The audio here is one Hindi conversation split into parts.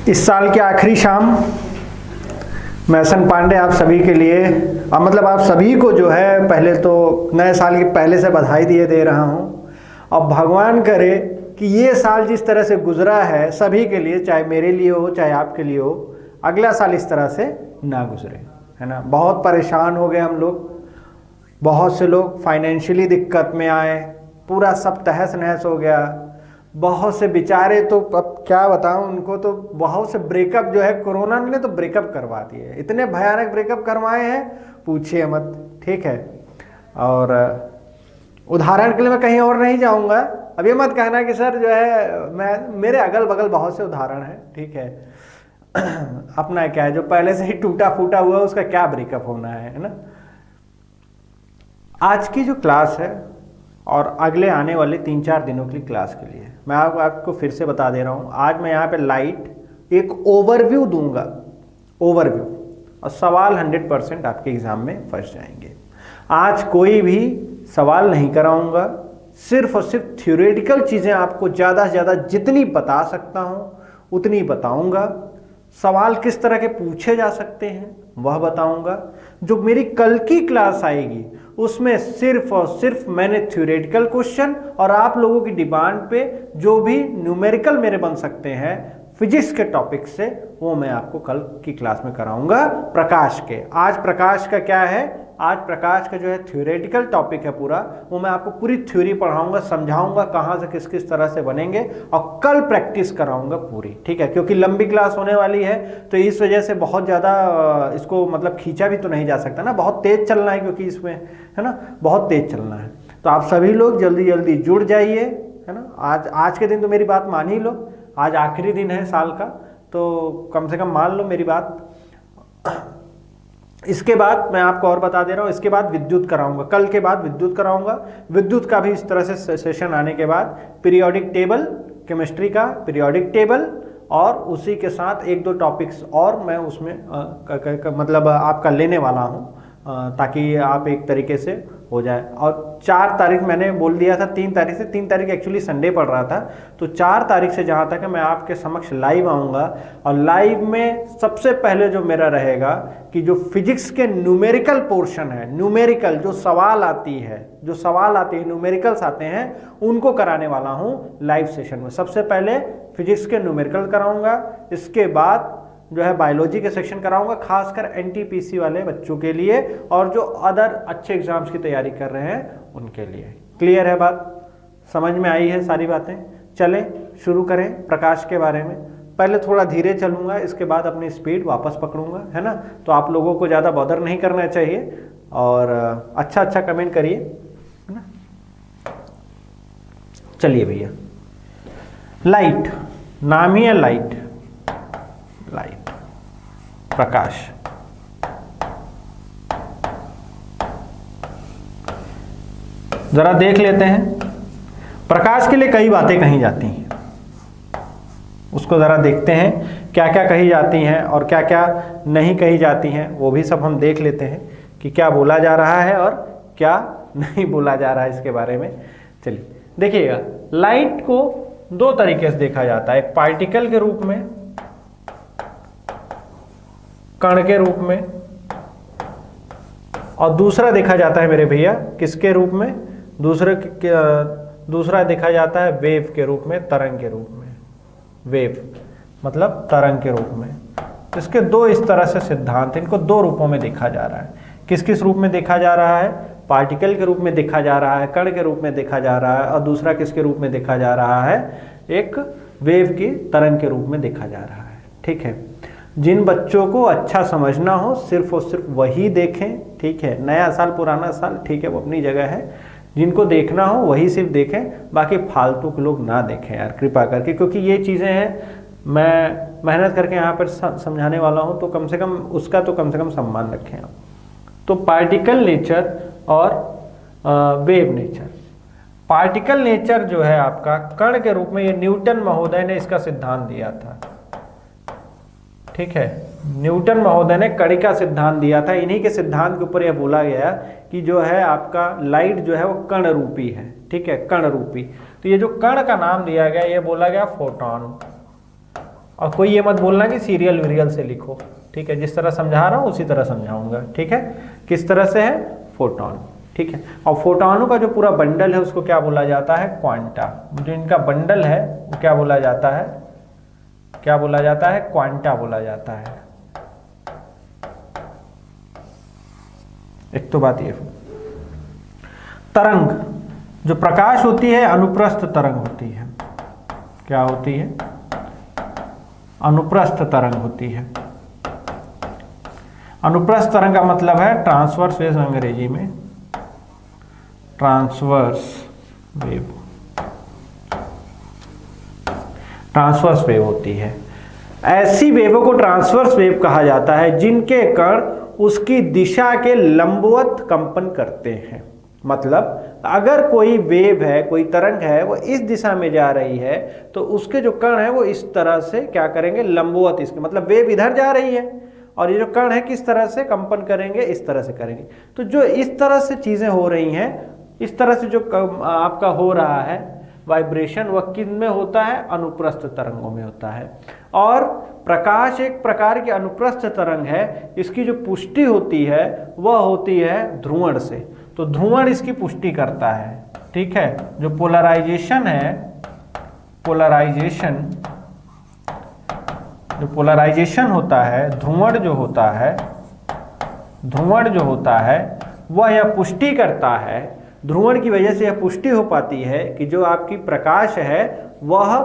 इस साल की आखिरी शाम मैसन पांडे आप सभी के लिए मतलब आप सभी को जो है पहले तो नए साल की पहले से बधाई दे रहा हूँ। अब भगवान करे कि ये साल जिस तरह से गुजरा है सभी के लिए, चाहे मेरे लिए हो चाहे आपके लिए हो, अगला साल इस तरह से ना गुजरे, है ना। बहुत परेशान हो गए हम लोग, बहुत से लोग फाइनेंशियली दिक्कत में आए, पूरा सब तहस नहस हो गया। बहुत से बेचारे तो अब क्या बताऊं उनको, तो बहुत से ब्रेकअप जो है कोरोना ने तो ब्रेकअप करवा दिए, इतने भयानक ब्रेकअप करवाए हैं पूछिए मत, ठीक है। और उदाहरण के लिए मैं कहीं और नहीं जाऊंगा, अब ये मत कहना कि सर जो है मेरे अगल बगल बहुत से उदाहरण हैं, ठीक है। अपना क्या है, जो पहले से ही टूटा फूटा हुआ उसका क्या ब्रेकअप होना है ना। आज की जो क्लास है और अगले आने वाले 3-4 दिनों की क्लास के लिए मैं आपको फिर से बता दे रहा हूँ। आज मैं यहाँ पे लाइट एक ओवरव्यू दूंगा, ओवरव्यू, और सवाल 100% आपके एग्जाम में फंस जाएंगे। आज कोई भी सवाल नहीं कराऊंगा, सिर्फ और सिर्फ थ्योरेटिकल चीज़ें आपको ज़्यादा से ज़्यादा जितनी बता सकता हूँ उतनी बताऊंगा। सवाल किस तरह के पूछे जा सकते हैं वह बताऊंगा। जो मेरी कल की क्लास आएगी उसमें सिर्फ और सिर्फ मैंने थ्योरेटिकल क्वेश्चन और आप लोगों की डिमांड पे जो भी न्यूमेरिकल मेरे बन सकते हैं फिजिक्स के टॉपिक से, वो मैं आपको कल की क्लास में कराऊंगा प्रकाश के। आज प्रकाश का क्या है, आज प्रकाश का जो है थ्योरेटिकल टॉपिक है पूरा, वो मैं आपको पूरी थ्योरी पढ़ाऊंगा, समझाऊंगा कहाँ से किस किस तरह से बनेंगे, और कल प्रैक्टिस कराऊंगा पूरी, ठीक है। क्योंकि लंबी क्लास होने वाली है तो इस वजह से बहुत ज़्यादा इसको मतलब खींचा भी तो नहीं जा सकता ना, बहुत तेज चलना है क्योंकि इसमें, है ना, बहुत तेज चलना है। तो आप सभी लोग जल्दी जल्दी जुड़ जाइए, है ना। आज के दिन तो मेरी बात मान ही लो, आज आखिरी दिन है साल का, तो कम से कम मान लो मेरी बात। इसके बाद मैं आपको और बता दे रहा हूँ, इसके बाद विद्युत कराऊंगा, कल के बाद विद्युत कराऊंगा। विद्युत का भी इस तरह से सेशन आने के बाद पीरियोडिक टेबल, केमिस्ट्री का पीरियोडिक टेबल, और उसी के साथ 1-2 टॉपिक्स और मैं उसमें मतलब आपका लेने वाला हूँ, ताकि आप एक तरीके से हो जाए। और 4 तारीख मैंने बोल दिया था, 3 तारीख से, 3 तारीख एक्चुअली संडे पड़ रहा था, तो 4 तारीख से जहाँ तक है मैं आपके समक्ष लाइव आऊँगा। और लाइव में सबसे पहले जो मेरा रहेगा कि जो फिजिक्स के न्यूमेरिकल पोर्शन है, न्यूमेरिकल जो सवाल आती है, न्यूमेरिकल्स आते हैं, उनको कराने वाला हूँ लाइव सेशन में। सबसे पहले फिजिक्स के न्यूमेरिकल कराऊँगा, इसके बाद जो है बायोलॉजी के सेक्शन कराऊंगा, खासकर एनटीपीसी वाले बच्चों के लिए और जो अदर अच्छे एग्जाम्स की तैयारी कर रहे हैं उनके लिए। क्लियर है बात, समझ में आई है सारी बातें। चलें शुरू करें प्रकाश के बारे में। पहले थोड़ा धीरे चलूंगा, इसके बाद अपनी स्पीड वापस पकड़ूंगा, है ना। तो आप लोगों को ज़्यादा बॉदर नहीं करना चाहिए, और अच्छा कमेंट करिए, है ना। चलिए भैया, लाइट, नाम ही है लाइट, लाइट, प्रकाश। जरा देख लेते हैं प्रकाश के लिए कई बातें कही जाती हैं, उसको जरा देखते हैं क्या क्या कही जाती हैं और क्या क्या नहीं कही जाती हैं, वो भी सब हम देख लेते हैं कि क्या बोला जा रहा है और क्या नहीं बोला जा रहा है इसके बारे में। चलिए देखिएगा, लाइट को 2 तरीके से देखा जाता है, एक पार्टिकल के रूप में, कण के रूप में, और दूसरा देखा जाता है मेरे भैया किसके रूप में, दूसरा देखा जाता है वेव के रूप में, तरंग के रूप में। वेव मतलब तरंग के रूप में। इसके 2 इस तरह से सिद्धांत, इनको 2 रूपों में देखा जा रहा है। किस किस रूप में देखा जा रहा है, पार्टिकल के रूप में देखा जा रहा है, कण के रूप में देखा जा रहा है, और दूसरा किसके रूप में देखा जा रहा है, एक वेव की तरंग के रूप में देखा जा रहा है, ठीक है। जिन बच्चों को अच्छा समझना हो सिर्फ और सिर्फ वही देखें, ठीक है। नया साल पुराना साल ठीक है वो अपनी जगह है, जिनको देखना हो वही सिर्फ देखें, बाकी फालतू के लोग ना देखें यार कृपा करके, क्योंकि ये चीज़ें हैं मैं मेहनत करके यहाँ पर समझाने वाला हूँ, तो कम से कम उसका तो कम से कम सम्मान रखें आप। तो पार्टिकल नेचर और वेव नेचर। पार्टिकल नेचर जो है आपका कण के रूप में, ये न्यूटन महोदय ने इसका सिद्धांत दिया था, ठीक है। न्यूटन महोदय ने कणिका सिद्धांत दिया था, इन्हीं के सिद्धांत के ऊपर यह बोला गया कि जो है आपका लाइट जो है वो कण रूपी है, ठीक है, कण रूपी। तो ये जो कण का नाम दिया गया, ये बोला गया फोटॉन, और कोई ये मत बोलना कि सीरियल वीरियल से लिखो, ठीक है, जिस तरह समझा रहा हूँ उसी तरह समझाऊंगा, ठीक है। किस तरह से है, फोटॉन, ठीक है। और फोटॉनों का जो पूरा बंडल है उसको क्या बोला जाता है, क्वांटा। जो इनका बंडल है वो क्या बोला जाता है, क्या बोला जाता है, क्वांटा बोला जाता है। एक तो बात ये, तरंग जो प्रकाश होती है अनुप्रस्थ तरंग होती है, क्या होती है, अनुप्रस्थ तरंग होती है। अनुप्रस्थ तरंग का मतलब है ट्रांसवर्स वेव, अंग्रेजी में ट्रांसवर्स वेव, ट्रांसवर्स वेव होती है। ऐसी वेवों को ट्रांसवर्स वेव कहा जाता है जिनके कण उसकी दिशा के लंबवत कंपन करते हैं। मतलब अगर कोई वेव है, कोई तरंग है, वो इस दिशा में जा रही है तो उसके जो कण है वो इस तरह से क्या करेंगे, लंबवत, इसके मतलब वेव इधर जा रही है और ये जो कण है किस तरह से कंपन करेंगे, इस तरह से करेंगे। तो जो इस तरह से चीजें हो रही हैं, इस तरह से जो आपका हो रहा है वाइब्रेशन, वह किन में होता है, अनुप्रस्थ तरंगों में होता है। और प्रकाश एक प्रकार की अनुप्रस्थ तरंग है, इसकी जो पुष्टि होती है वह होती है ध्रुवण से। तो ध्रुवण इसकी पुष्टि करता है, ठीक है। जो पोलराइजेशन है, पोलराइजेशन, जो पोलराइजेशन होता है, ध्रुवण जो होता है, ध्रुवण जो होता है वह यह पुष्टि करता है, ध्रुवण की वजह से यह पुष्टि हो पाती है कि जो आपकी प्रकाश है वह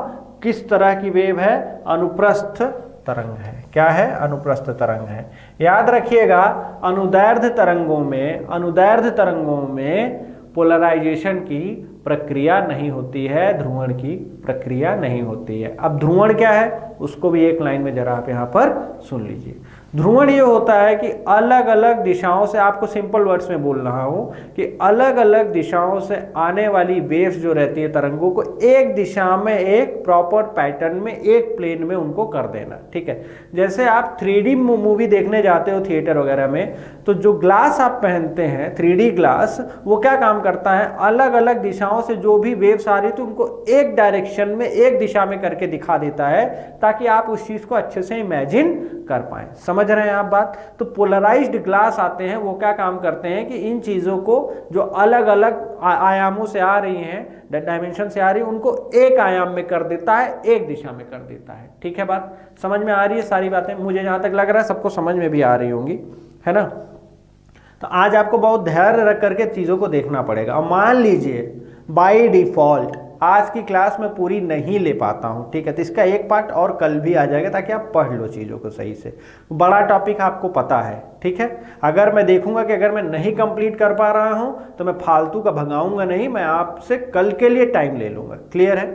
किस तरह की वेव है, अनुप्रस्थ तरंग है। क्या है, अनुप्रस्थ तरंग है। याद रखिएगा अनुदैर्ध्य तरंगों में, अनुदैर्ध्य तरंगों में पोलराइजेशन की प्रक्रिया नहीं होती है, ध्रुवण की प्रक्रिया नहीं होती है। अब ध्रुवण क्या है उसको भी एक लाइन में जरा आप यहाँ पर सुन लीजिए। ध्रुवण ये होता है कि अलग अलग दिशाओं से, आपको सिंपल वर्ड्स में बोल रहा हूँ कि अलग अलग दिशाओं से आने वाली वेव्स जो रहती है तरंगों को एक दिशा में, एक प्रॉपर पैटर्न में, एक प्लेन में उनको कर देना, ठीक है। जैसे आप 3D मूवी देखने जाते हो थिएटर वगैरह में, तो जो ग्लास आप पहनते हैं 3D ग्लास, वो क्या काम करता है, अलग अलग दिशाओं से जो भी वेव्स आ रही थी उनको एक डायरेक्शन में, एक दिशा में करके दिखा देता है ताकि आप उस चीज को अच्छे से इमेजिन कर पाए। समझ रहे हैं आप बात। तो पोलराइज्ड ग्लास आते हैं, वो क्या काम करते हैं कि इन चीजों को जो अलग अलग आयामों से आ रही हैं, डायमेंशन से आ रही है, उनको एक आयाम में कर देता है, एक दिशा में कर देता है। ठीक है, बात समझ में आ रही है सारी बातें, मुझे जहां तक लग रहा है सबको समझ में भी आ रही होंगी, है ना। तो आज आपको बहुत धैर्य रख करके चीजों को देखना पड़ेगा। और मान लीजिए बाय डिफॉल्ट आज की क्लास में पूरी नहीं ले पाता हूं, ठीक है, तो इसका एक पार्ट और कल भी आ जाएगा ताकि आप पढ़ लो चीज़ों को सही से। बड़ा टॉपिक आपको पता है, ठीक है। अगर मैं देखूंगा कि अगर मैं नहीं कंप्लीट कर पा रहा हूं तो मैं फालतू का भगाऊंगा नहीं, मैं आपसे कल के लिए टाइम ले लूंगा। क्लियर है।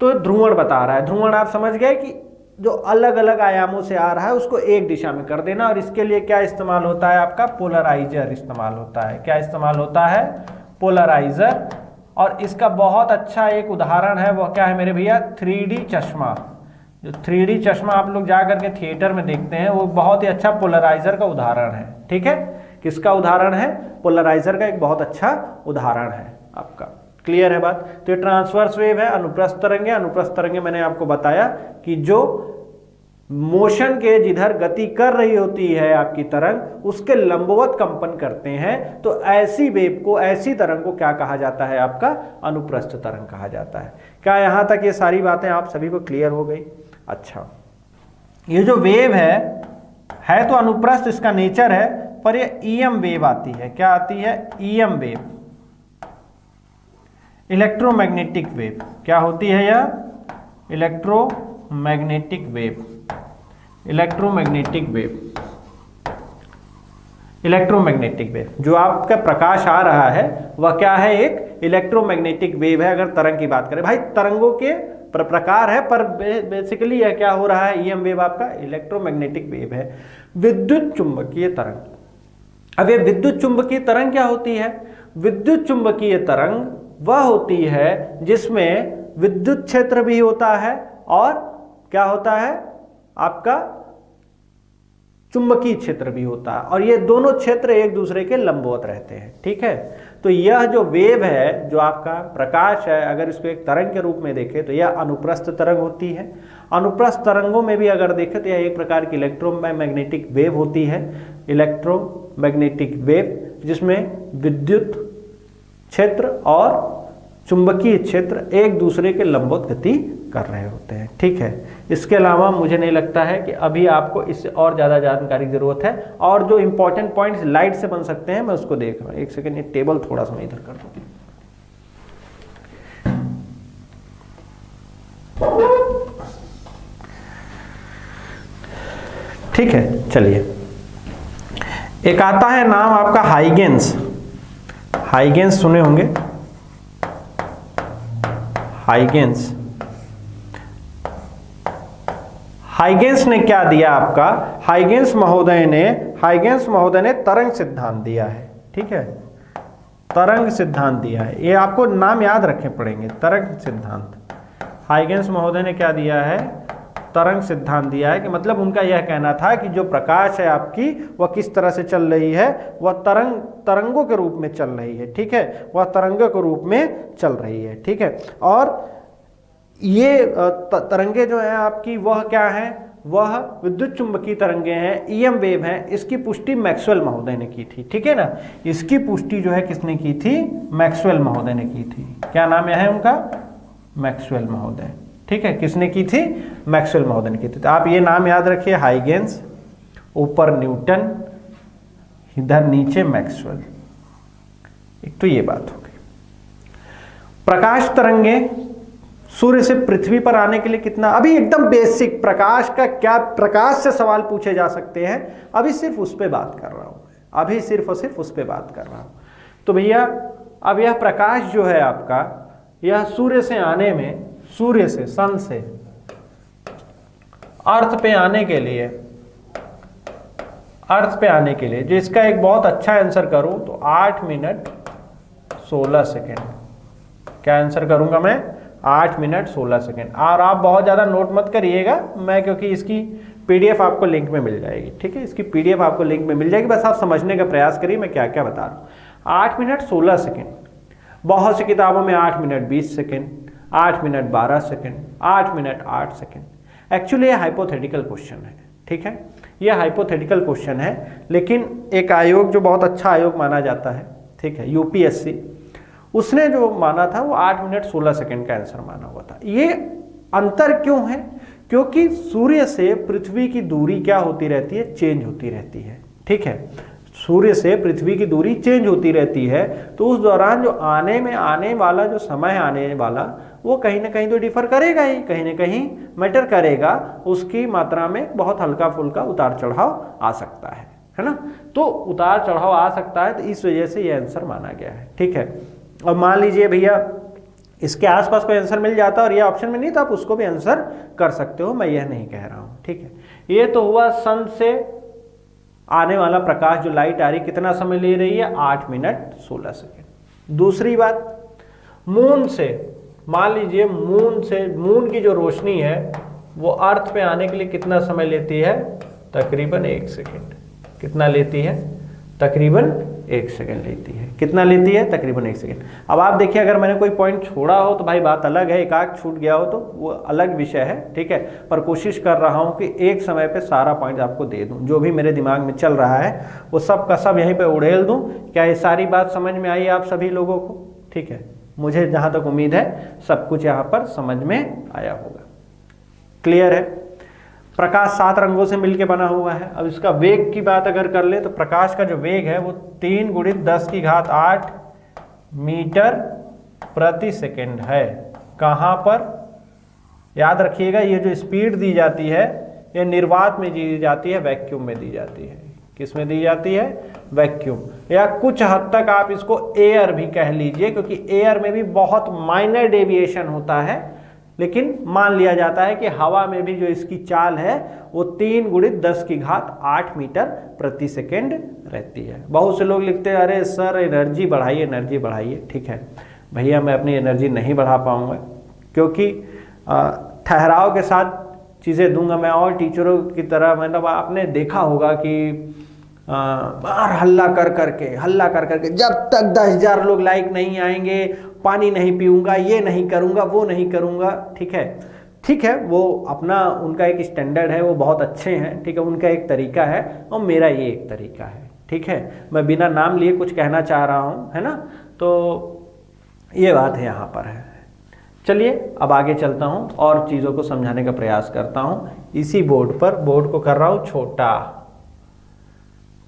तो ध्रुवण बता रहा है, ध्रुवण आप समझ गए कि जो अलग अलग आयामों से आ रहा है उसको एक दिशा में कर देना। और इसके लिए क्या इस्तेमाल होता है, आपका पोलराइजर इस्तेमाल होता है। क्या इस्तेमाल होता है, पोलराइजर। और इसका बहुत अच्छा एक उदाहरण है, वह क्या है मेरे भैया, 3D चश्मा। जो 3D चश्मा आप लोग जा करके थिएटर में देखते हैं, वो बहुत ही अच्छा पोलराइजर का उदाहरण है। ठीक है, किसका उदाहरण है, पोलराइजर का एक बहुत अच्छा उदाहरण है आपका। क्लियर है बात। तो ये ट्रांसवर्स वेव है, अनुप्रस्थ तरंगे। अनुप्रस्थ तरंगे मैंने आपको बताया कि जो मोशन के जिधर गति कर रही होती है आपकी तरंग, उसके लंबवत कंपन करते हैं। तो ऐसी वेव को, ऐसी तरंग को क्या कहा जाता है, आपका अनुप्रस्थ तरंग कहा जाता है। क्या यहां तक ये सारी बातें आप सभी को क्लियर हो गई। अच्छा, ये जो वेव है तो अनुप्रस्थ इसका नेचर है, पर ये ईएम वेव आती है। क्या आती है, ईएम वेव, इलेक्ट्रोमैग्नेटिक वेव। क्या होती है यह, electromagnetic wave, electromagnetic wave, electromagnetic wave. जो आपका प्रकाश आ रहा है वह क्या है, एक इलेक्ट्रोमैग्नेटिक वेव है। अगर तरंग की बात करें भाई, तरंगों के प्रकार है, पर बेसिकली यह क्या हो रहा है, ईएम वेव आपका इलेक्ट्रोमैग्नेटिक वेव है। विद्युत चुंबकीय तरंग। अब ये विद्युत चुंबकीय तरंग क्या होती है, विद्युत चुंबकीय तरंग वह होती है जिसमें विद्युत क्षेत्र भी होता है और क्या होता है आपका चुंबकीय क्षेत्र भी होता है, और ये दोनों क्षेत्र एक दूसरे के लंबवत रहते हैं। ठीक है, तो यह जो वेव है, जो आपका प्रकाश है, अगर इसको एक तरंग के रूप में देखें तो यह अनुप्रस्थ तरंग होती है। अनुप्रस्थ तरंगों में भी अगर देखें तो यह एक प्रकार की इलेक्ट्रोमैग्नेटिक वेव होती है, इलेक्ट्रोमैग्नेटिक वेव, जिसमें विद्युत क्षेत्र और चुंबकीय क्षेत्र एक दूसरे के लंबवत गति कर रहे होते हैं। ठीक है, इसके अलावा मुझे नहीं लगता है कि अभी आपको इससे और ज़्यादा जानकारी की ज़रूरत है। और जो इंपॉर्टेंट पॉइंट्स लाइट से बन सकते हैं मैं उसको देख रहा हूँ। एक सेकेंड, ये टेबल थोड़ा सा मैं इधर कर दूँ। ठीक है, चलिए, एक आता है नाम आपका हाइगेंस। हाइगेंस सुने होंगे, हाइगेंस। हाइगेंस ने क्या दिया आपका, हाइगेंस महोदय ने तरंग सिद्धांत दिया है। ठीक है, तरंग सिद्धांत दिया है, ये आपको नाम याद रखने पड़ेंगे, तरंग सिद्धांत। हाइगेंस महोदय ने क्या दिया है, तरंग सिद्धांत दिया है, कि मतलब उनका यह कहना था कि जो प्रकाश है आपकी वह किस तरह से चल रही है, वह तरंगों के रूप में चल रही है। ठीक है, वह तरंगों के रूप में चल रही है। ठीक है, और ये तरंगे जो है आपकी वह क्या है, वह विद्युत चुंबकीय तरंगे हैं, ईएम वेव हैं। इसकी पुष्टि मैक्सवेल महोदय ने की थी। ठीक है ना, इसकी पुष्टि जो है किसने की थी, मैक्सवेल महोदय ने की थी। क्या नाम है उनका, मैक्सवेल महोदय। ठीक है, किसने की थी, मैक्सवेल महोदय ने की थी। तो आप ये नाम याद रखिए, हाइगेंस, ऊपर न्यूटन, इधर नीचे मैक्सवेल। एक तो ये बात हो गई। प्रकाश तरंगे सूर्य से पृथ्वी पर आने के लिए कितना, अभी एकदम बेसिक प्रकाश का क्या, प्रकाश से सवाल पूछे जा सकते हैं, अभी सिर्फ उस पर बात कर रहा हूं, अभी सिर्फ और सिर्फ उस पर बात कर रहा हूं। तो भैया अब यह प्रकाश जो है आपका, यह सूर्य से आने में, सूर्य से, सन से अर्थ पे आने के लिए, अर्थ पे आने के लिए जो इसका एक बहुत अच्छा आंसर करूं तो 8 मिनट 16 सेकेंड। क्या आंसर करूंगा मैं, 8 मिनट 16 सेकेंड। और आप बहुत ज़्यादा नोट मत करिएगा, मैं क्योंकि इसकी पीडीएफ आपको लिंक में मिल जाएगी। ठीक है, इसकी पीडीएफ आपको लिंक में मिल जाएगी, बस आप समझने का प्रयास करिए मैं क्या क्या बता रहा हूँ। 8 मिनट 16 सेकेंड, बहुत सी किताबों में 8 minute 20 second, 8 minute 12 second, 8 minute 8 second. Actually ये हाइपोथेटिकल क्वेश्चन है। ठीक है, ये हाइपोथेटिकल क्वेश्चन है, लेकिन एक आयोग जो बहुत अच्छा आयोग माना जाता है, ठीक है, यूपीएससी, उसने जो माना था वो 8 मिनट 16 सेकेंड का आंसर माना हुआ था। ये अंतर क्यों है, क्योंकि सूर्य से पृथ्वी की दूरी क्या होती रहती है, चेंज होती रहती है। ठीक है, सूर्य से पृथ्वी की दूरी चेंज होती रहती है, तो उस दौरान जो आने वाला जो समय आने वाला, वो कहीं ना कहीं तो डिफर करेगा ही, कहीं ना कहीं मैटर करेगा, उसकी मात्रा में बहुत हल्का फुल्का उतार चढ़ाव आ सकता है ना। तो उतार चढ़ाव आ सकता है, तो इस वजह से ये आंसर माना गया है। ठीक है, और मान लीजिए भैया इसके आसपास कोई आंसर मिल जाता और ये ऑप्शन में नहीं, तो आप उसको भी आंसर कर सकते हो, मैं यह नहीं कह रहा हूँ। ठीक है, ये तो हुआ सन से आने वाला प्रकाश, जो लाइट आ रही कितना समय ले रही है, 8 मिनट 16 सेकेंड। दूसरी बात, मून से, मान लीजिए मून से, मून की जो रोशनी है वो अर्थ पे आने के लिए कितना समय लेती है, तकरीबन 1 सेकेंड। कितना लेती है, तकरीबन 1 सेकेंड लेती है। कितना लेती है, तकरीबन 1 सेकेंड। अब आप देखिए, अगर मैंने कोई पॉइंट छोड़ा हो तो भाई बात अलग है, एक आध छूट गया हो तो वो अलग विषय है। ठीक है, पर कोशिश कर रहा हूं कि एक समय पे सारा पॉइंट आपको दे दूं, जो भी मेरे दिमाग में चल रहा है वो सब का सब यहीं पे उड़ेल दूं। क्या ये सारी बात समझ में आई आप सभी लोगों को? ठीक है, मुझे जहां तक उम्मीद है सब कुछ यहाँ पर समझ में आया होगा। क्लियर है? प्रकाश 7 रंगों से मिलकर बना हुआ है। अब इसका वेग की बात अगर कर ले तो प्रकाश का जो वेग है वो 3 × 10⁸ मीटर प्रति सेकेंड है। कहाँ पर? याद रखिएगा, ये जो स्पीड दी जाती है ये निर्वात में दी जाती है, वैक्यूम में दी जाती है। किस में दी जाती है? वैक्यूम, या कुछ हद तक आप इसको एयर भी कह लीजिए, क्योंकि एयर में भी बहुत माइनर डेविएशन होता है, लेकिन मान लिया जाता है कि हवा में भी जो इसकी चाल है वो 3 × 10⁸ मीटर प्रति सेकेंड रहती है। बहुत से लोग लिखते हैं अरे सर एनर्जी बढ़ाइए, एनर्जी बढ़ाइए। ठीक है भैया, मैं अपनी एनर्जी नहीं बढ़ा पाऊंगा, क्योंकि ठहराव के साथ चीज़ें दूंगा मैं। और टीचरों की तरह, मतलब आपने देखा होगा कि और हल्ला कर करके जब तक 10,000 लोग लाइक नहीं आएंगे पानी नहीं पीऊंगा, ये नहीं करूंगा, वो नहीं करूंगा। ठीक है, वो अपना उनका एक स्टैंडर्ड है, वो बहुत अच्छे हैं, ठीक है, उनका एक तरीका है और मेरा ये एक तरीका है, ठीक है। मैं बिना नाम लिए कुछ कहना चाह रहा हूँ, है ना, तो ये बात है यहाँ पर है। चलिए अब आगे चलता हूँ और चीज़ों को समझाने का प्रयास करता हूँ। इसी बोर्ड को कर रहा हूँ छोटा,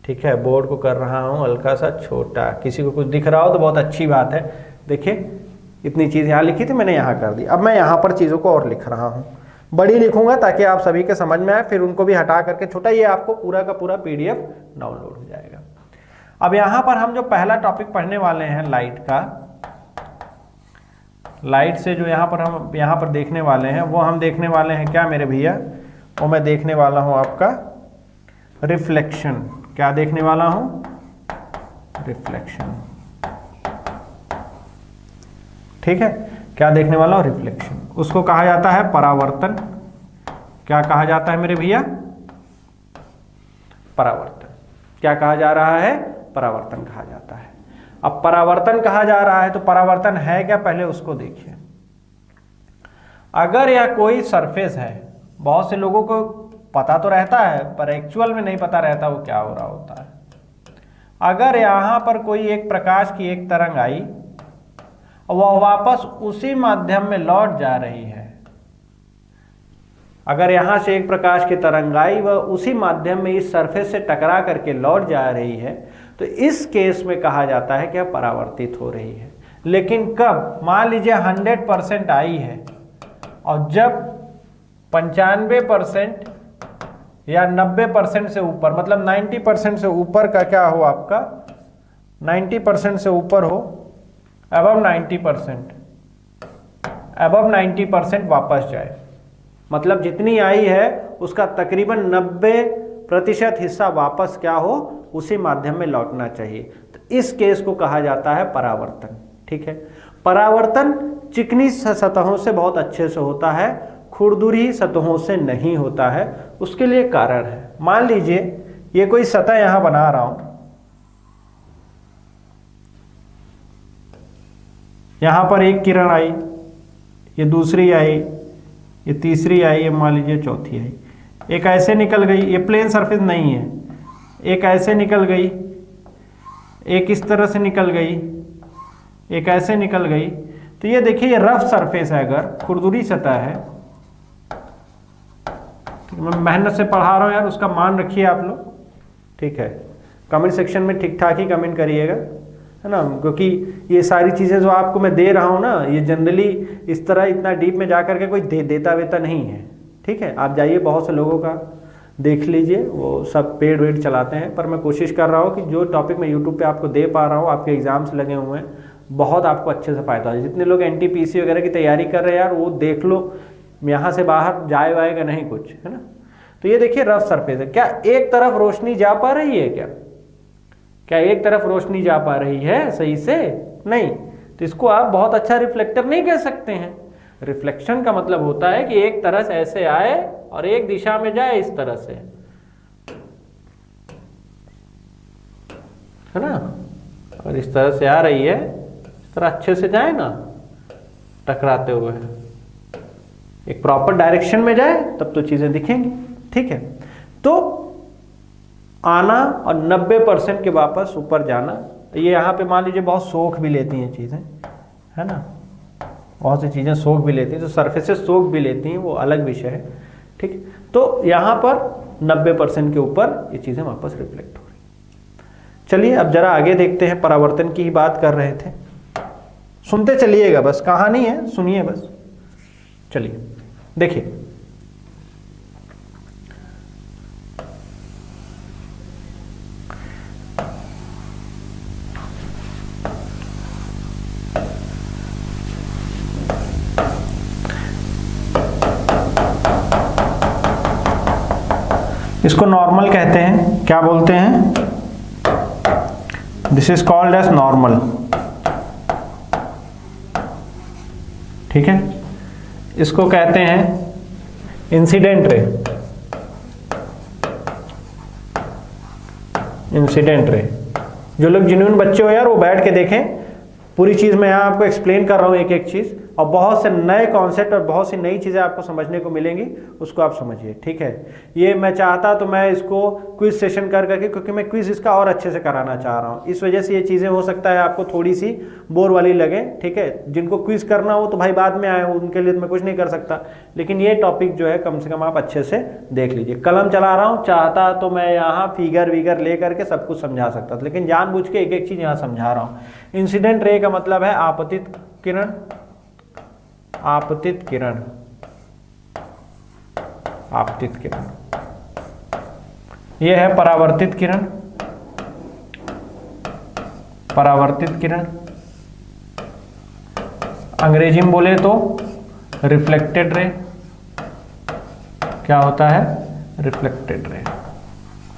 ठीक है, बोर्ड को कर रहा हूँ हल्का सा छोटा। किसी को कुछ दिख रहा हो तो बहुत अच्छी बात है। देखिए इतनी चीज़ यहाँ लिखी थी, मैंने यहाँ कर दी। अब मैं यहाँ पर चीज़ों को और लिख रहा हूँ, बड़ी लिखूंगा ताकि आप सभी के समझ में आए, फिर उनको भी हटा करके छोटा, ये आपको पूरा का पूरा PDF डाउनलोड हो जाएगा। अब यहाँ पर हम जो पहला टॉपिक पढ़ने वाले हैं लाइट का, लाइट से जो हम यहाँ पर देखने वाले हैं, वो हम देखने वाले हैं क्या मेरे भैया, वो मैं देखने वाला हूँ आपका रिफ्लेक्शन। क्या देखने वाला हूँ? रिफ्लेक्शन, ठीक है। क्या देखने वाला हूँ? रिफ्लेक्शन। उसको कहा जाता है परावर्तन। क्या कहा जाता है मेरे भैया? परावर्तन। क्या कहा जा रहा है? परावर्तन कहा जाता है। अब परावर्तन कहा जा रहा है तो परावर्तन है क्या, पहले उसको देखिए। अगर यह कोई सरफेस है, बहुत से लोगों को पता तो रहता है पर एक्चुअल में नहीं पता रहता वो क्या हो रहा होता है। अगर यहां पर कोई एक प्रकाश की एक तरंग आई और वह वापस उसी माध्यम में लौट जा रही है, अगर यहां से एक प्रकाश की तरंग आई वह उसी माध्यम में इस सरफेस से टकरा करके लौट जा रही है, तो इस केस में कहा जाता है कि परावर्तित हो रही है। लेकिन कब? मान लीजिए 100% आई है और जब 95% या 90% से ऊपर, मतलब 90% से ऊपर का क्या हो आपका, 90% से ऊपर हो, अबव 90% वापस जाए, मतलब जितनी आई है उसका तकरीबन 90% हिस्सा वापस क्या हो, उसी माध्यम में लौटना चाहिए। तो इस केस को कहा जाता है परावर्तन, ठीक है। परावर्तन चिकनी सतहों से बहुत अच्छे से होता है, खुरदुरी सतहों से नहीं होता है। उसके लिए कारण है। मान लीजिए ये कोई सतह यहां बना रहा हूं, यहां पर एक किरण आई, ये दूसरी आई, ये तीसरी आई, ये मान लीजिए चौथी आई, एक ऐसे निकल गई, ये प्लेन सरफेस नहीं है, एक ऐसे निकल गई, एक इस तरह से निकल गई, एक ऐसे निकल गई। तो ये देखिए ये रफ सरफेस है, अगर खुरदुरी सतह है, मैं मेहनत से पढ़ा रहा हूँ यार, उसका मान रखिए आप लोग, ठीक है। कमेंट सेक्शन में ठीक ठाक ही कमेंट करिएगा, है ना, क्योंकि ये सारी चीज़ें जो आपको मैं दे रहा हूँ ना, ये जनरली इस तरह इतना डीप में जा करके कोई देता वेता नहीं है, ठीक है। आप जाइए बहुत से लोगों का देख लीजिए, वो सब पेड वेड चलाते हैं, पर मैं कोशिश कर रहा हूँ कि जो टॉपिक मैं यूट्यूब पे आपको दे पा रहा हूँ, आपके एग्जाम्स लगे हुए हैं, बहुत आपको अच्छे से फायदा हो। जितने लोग NTPC वगैरह की तैयारी कर रहे हैं यार, वो देख लो, यहाँ से बाहर जाए वाएगा नहीं कुछ, है ना। तो ये देखिए रफ सरफेस है, क्या एक तरफ रोशनी जा पा रही है? क्या एक तरफ रोशनी जा पा रही है सही से? नहीं। तो इसको आप बहुत अच्छा रिफ्लेक्टर नहीं कह सकते हैं। रिफ्लेक्शन का मतलब होता है कि एक तरह से ऐसे आए और एक दिशा में जाए, इस तरह से, है ना। और इस तरह से आ रही है, इस तरह अच्छे से जाए ना, टकराते हुए एक प्रॉपर डायरेक्शन में जाए, तब तो चीजें दिखेंगी, ठीक है। तो आना और 90% के वापस ऊपर जाना, ये यहाँ पे मान लीजिए बहुत सोख भी लेती हैं चीज़ें, है ना, बहुत सी चीज़ें सोख भी लेती हैं, तो सरफेसेस सोख भी लेती हैं, वो अलग विषय है, ठीक है। तो यहाँ पर 90% के ऊपर ये चीज़ें वापस रिफ्लेक्ट हो रही। चलिए अब जरा आगे देखते हैं, परावर्तन की ही बात कर रहे थे, सुनते चलिएगा, बस कहानी है, सुनिए बस। चलिए देखिए, इसको नॉर्मल कहते हैं। क्या बोलते हैं? This is called as normal, ठीक है। इसको कहते हैं इंसिडेंट रे, इंसिडेंट रे। जो लोग जेन्युइन बच्चे हो यार वो बैठ के देखें, पूरी चीज़ मैं यहाँ आपको एक्सप्लेन कर रहा हूँ एक एक चीज़, और बहुत से नए कॉन्सेप्ट और बहुत सी नई चीज़ें आपको समझने को मिलेंगी, उसको आप समझिए, ठीक है। ये मैं चाहता तो मैं इसको क्विज सेशन कर करके, क्योंकि मैं क्विज इसका और अच्छे से कराना चाह रहा हूँ, इस वजह से ये चीज़ें हो सकता है आपको थोड़ी सी बोर वाली लगे, ठीक है। जिनको क्विज करना हो तो भाई बाद में आए, उनके लिए तो मैं कुछ नहीं कर सकता, लेकिन ये टॉपिक जो है कम से कम आप अच्छे से देख लीजिए। कलम चला रहा हूँ, चाहता तो मैं यहाँ फिगर विगर ले करके सब कुछ समझा सकता था, लेकिन जानबूझ के एक एक चीज़ यहाँ समझा रहा हूँ। इंसिडेंट रे का मतलब है आपतित किरण, आपतित किरण, आपतित किरण। यह है परावर्तित किरण, परावर्तित किरण। अंग्रेजी में बोले तो रिफ्लेक्टेड रे। क्या होता है? Reflected ray.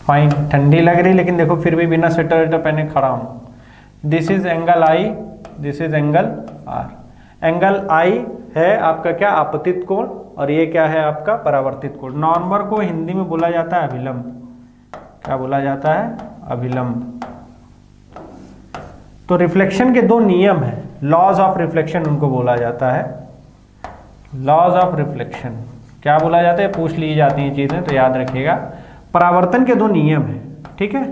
फाइन, ठंडी लग रही लेकिन देखो फिर भी बिना स्वेटर वेटर पहने खड़ा हूं। This is angle I, this is angle R. Angle I है आपका क्या? आपतित कोण, और ये क्या है आपका? परावर्तित कोण। नॉर्मल को हिंदी में बोला जाता है अभिलंब। क्या बोला जाता है? अभिलंब। तो रिफ्लेक्शन के दो नियम हैं, लॉज ऑफ रिफ्लेक्शन उनको बोला जाता है। लॉज ऑफ रिफ्लेक्शन क्या बोला जाता है? पूछ ली जाती हैं चीजें तो याद रखिएगा। परावर्तन के दो नियम हैं, ठीक है।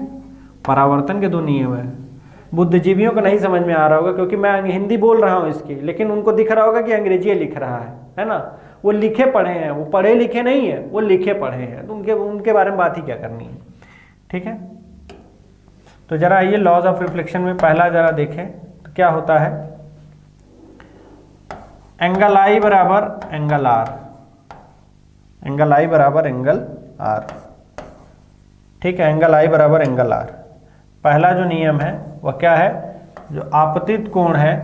परावर्तन के दो नियम हैं। बुद्धिजीवियों को नहीं समझ में आ रहा होगा क्योंकि मैं हिंदी बोल रहा हूँ इसकी, लेकिन उनको दिख रहा होगा कि अंग्रेजी लिख रहा है ना। वो लिखे पढ़े हैं, वो पढ़े लिखे नहीं है, वो लिखे पढ़े हैं, तो उनके बारे में बात ही क्या करनी है, ठीक है। तो जरा आइए लॉज ऑफ रिफ्लेक्शन में पहला जरा देखें तो क्या होता है। एंगल आई बराबर एंगल आर, एंगल आई बराबर एंगल आर, ठीक है। एंगल आई बराबर एंगल आर। पहला जो नियम है वह क्या है? जो आपतित कोण है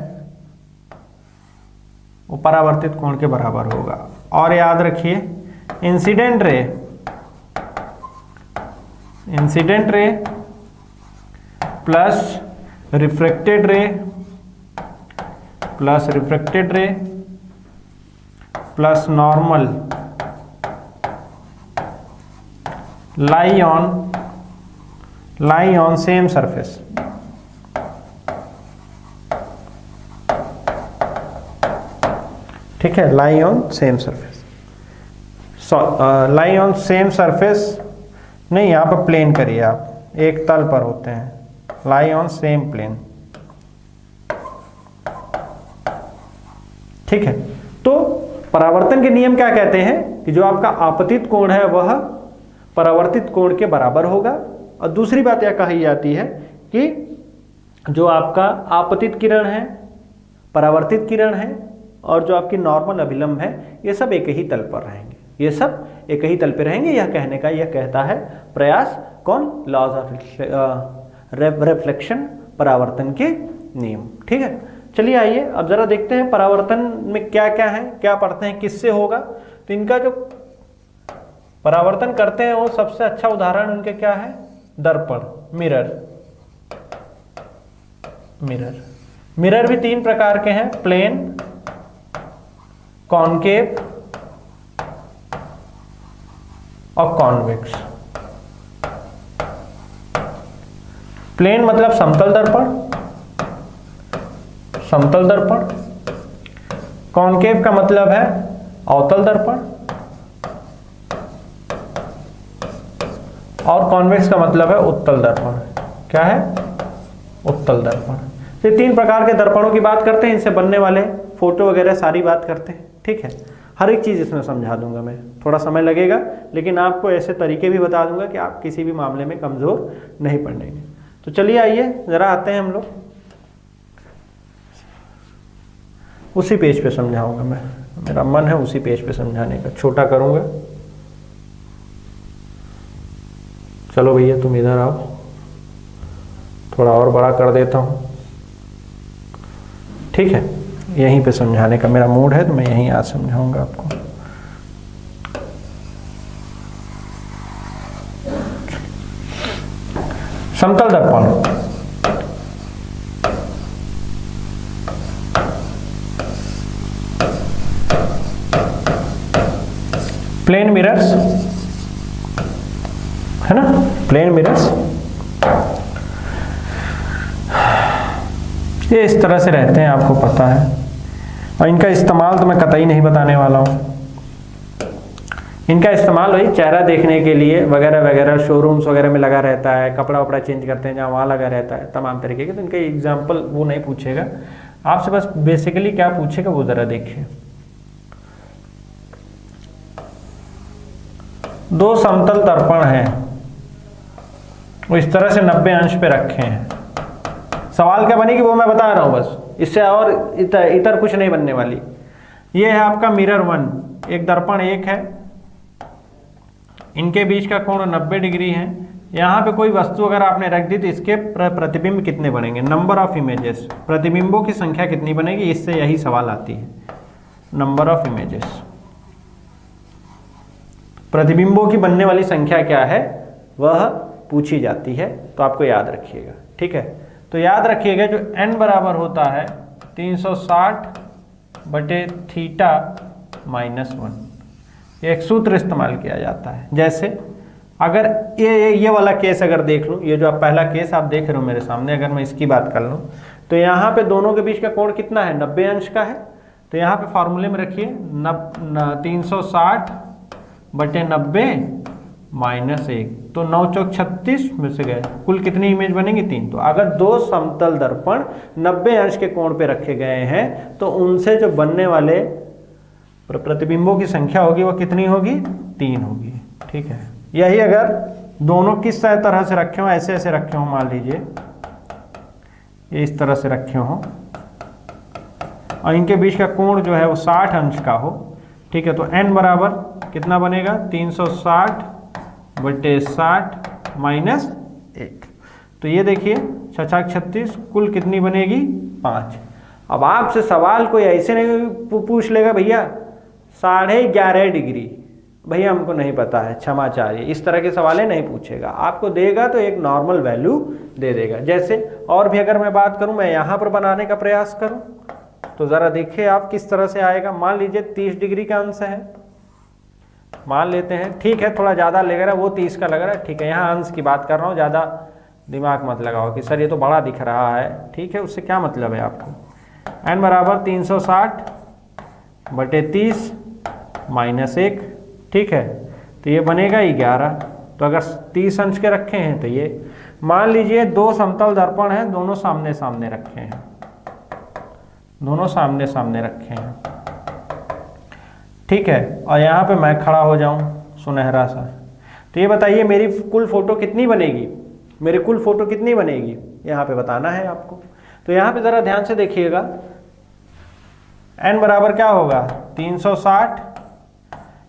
वो परावर्तित कोण के बराबर होगा। और याद रखिए incident ray, incident ray plus refracted रे प्लस रिफ्रेक्टेड रे plus normal lie on same surface। ठीक है, lie on same surface। lie on same surface नहीं, यहाँ पर प्लेन करिए आप, एक तल पर होते हैं। lie on same plane, ठीक है। तो परावर्तन के नियम क्या कहते हैं कि जो आपका आपतित कोण है वह परावर्तित कोण के बराबर होगा। और दूसरी बात यह कही जाती है कि जो आपका आपतित किरण है, परावर्तित किरण है और जो आपकी नॉर्मल अभिलंब है, ये सब एक ही तल पर रहेंगे, ये सब एक ही तल पर रहेंगे। यह कहने का यह कहता है प्रयास कौन? लॉज ऑफ रिफ्लेक्शन, परावर्तन के नियम, ठीक है। चलिए आइए अब जरा देखते हैं परावर्तन में क्या क्या है, क्या पढ़ते हैं, किससे होगा। तो इनका जो परावर्तन करते हैं वो सबसे अच्छा उदाहरण उनके क्या है? दर्पण, मिरर। मिरर, मिरर भी तीन प्रकार के हैं, प्लेन, कॉनकेव और कॉन्वेक्स। प्लेन मतलब समतल दर्पण, समतल दर्पण। कॉनकेव का मतलब है अवतल दर्पण, और कॉन्वेक्स का मतलब है उत्तल दर्पण। क्या है? उत्तल दर्पण। ये तीन प्रकार के दर्पणों की बात करते हैं, इनसे बनने वाले फोटो वगैरह सारी बात करते हैं, ठीक है। हर एक चीज़ इसमें समझा दूंगा मैं, थोड़ा समय लगेगा लेकिन आपको ऐसे तरीके भी बता दूंगा कि आप किसी भी मामले में कमज़ोर नहीं पड़ेंगे। तो चलिए आइए ज़रा आते हैं हम लोग, उसी पेज पे समझाऊंगा मैं, मेरा मन है उसी पेज पे समझाने का। छोटा करूंगा, चलो भैया तुम इधर आओ, थोड़ा और बड़ा कर देता हूँ, ठीक है। यहीं पे समझाने का मेरा मूड है तो मैं यहीं आज समझाऊंगा आपको। समतल दर्पण, प्लेन मिरर्स है ना, प्लेन मिरर्स ये इस तरह से रहते हैं, आपको पता है, और इनका इस्तेमाल तो मैं कतई नहीं बताने वाला हूँ। इनका इस्तेमाल वही चेहरा देखने के लिए वगैरह वगैरह, शोरूम्स वगैरह में लगा रहता है, कपड़ा वपड़ा चेंज करते हैं जहाँ वहाँ लगा रहता है, तमाम तरीके के। तो इनका एग्जाम्पल वो नहीं पूछेगा आपसे, बस बेसिकली क्या पूछेगा वो ज़रा देखिए। दो समतल दर्पण हैं, वो इस तरह से 90 अंश पे रखे हैं। सवाल क्या बनेगी वो मैं बता रहा हूँ बस, इससे और इतर कुछ नहीं बनने वाली। ये है आपका मिरर 1, एक दर्पण 1 है, इनके बीच का कोण 90 डिग्री है। यहाँ पे कोई वस्तु अगर आपने रख दी तो इसके प्रतिबिंब कितने बनेंगे, नंबर ऑफ इमेजेस, प्रतिबिंबों की संख्या कितनी बनेगी, इससे यही सवाल आती है। नंबर ऑफ इमेजेस, प्रतिबिंबों की बनने वाली संख्या क्या है वह पूछी जाती है, तो आपको याद रखिएगा, ठीक है। तो याद रखिएगा जो n बराबर होता है 360/θ-1, एक सूत्र इस्तेमाल किया जाता है। जैसे अगर ये वाला केस अगर देख लूँ, ये जो आप पहला केस आप देख रहे हो मेरे सामने, अगर मैं इसकी बात कर लूँ तो यहाँ पे दोनों के बीच का कोण कितना है, 90 अंश का है। तो यहाँ पे फॉर्मूले में रखिए 360/90 -1, तो 9 चौक 36 में से गए, कुल कितनी इमेज बनेंगी, 3। तो अगर दो समतल दर्पण 90 अंश के कोण पे रखे गए हैं तो उनसे जो बनने वाले प्रतिबिंबों की संख्या होगी वो कितनी होगी, 3 होगी, ठीक है। यही अगर दोनों किस तरह से रखे हों, ऐसे ऐसे रखे हों, मान लीजिए ये इस तरह से रखे हों और इनके बीच का कोण जो है वो 60 अंश का हो, ठीक है। तो n बराबर कितना बनेगा, 360/60 -1। तो ये देखिए 6×36 कुल कितनी बनेगी, 5। अब आपसे सवाल कोई ऐसे नहीं पूछ लेगा भैया 11.5 डिग्री, भैया हमको नहीं पता है, क्षमा चाहिए, इस तरह के सवालें नहीं पूछेगा। आपको देगा तो एक नॉर्मल वैल्यू दे देगा। जैसे और भी अगर मैं बात करूं, मैं यहाँ पर बनाने का प्रयास करूं तो ज़रा देखिए आप किस तरह से आएगा। मान लीजिए 30 डिग्री का अंश है, मान लेते हैं, ठीक है, थोड़ा ज़्यादा लग रहा है, वो 30 का लग रहा है, ठीक है। यहाँ अंश की बात कर रहा हूँ, ज़्यादा दिमाग मत लगाओ कि सर ये तो बड़ा दिख रहा है, ठीक है, उससे क्या मतलब है आपको। n बराबर 360/30 -1, ठीक है। तो ये बनेगा 11। तो अगर 30 अंश के रखे हैं तो ये, मान लीजिए दो समतल दर्पण हैं, दोनों सामने सामने रखे हैं, दोनों सामने सामने रखे हैं, ठीक है। और यहाँ पे मैं खड़ा हो जाऊँ सुनहरा सा, तो ये बताइए मेरी कुल फोटो कितनी बनेगी, मेरी कुल फोटो कितनी बनेगी, यहाँ पे बताना है आपको। तो यहाँ पे ज़रा ध्यान से देखिएगा, n बराबर क्या होगा, 360,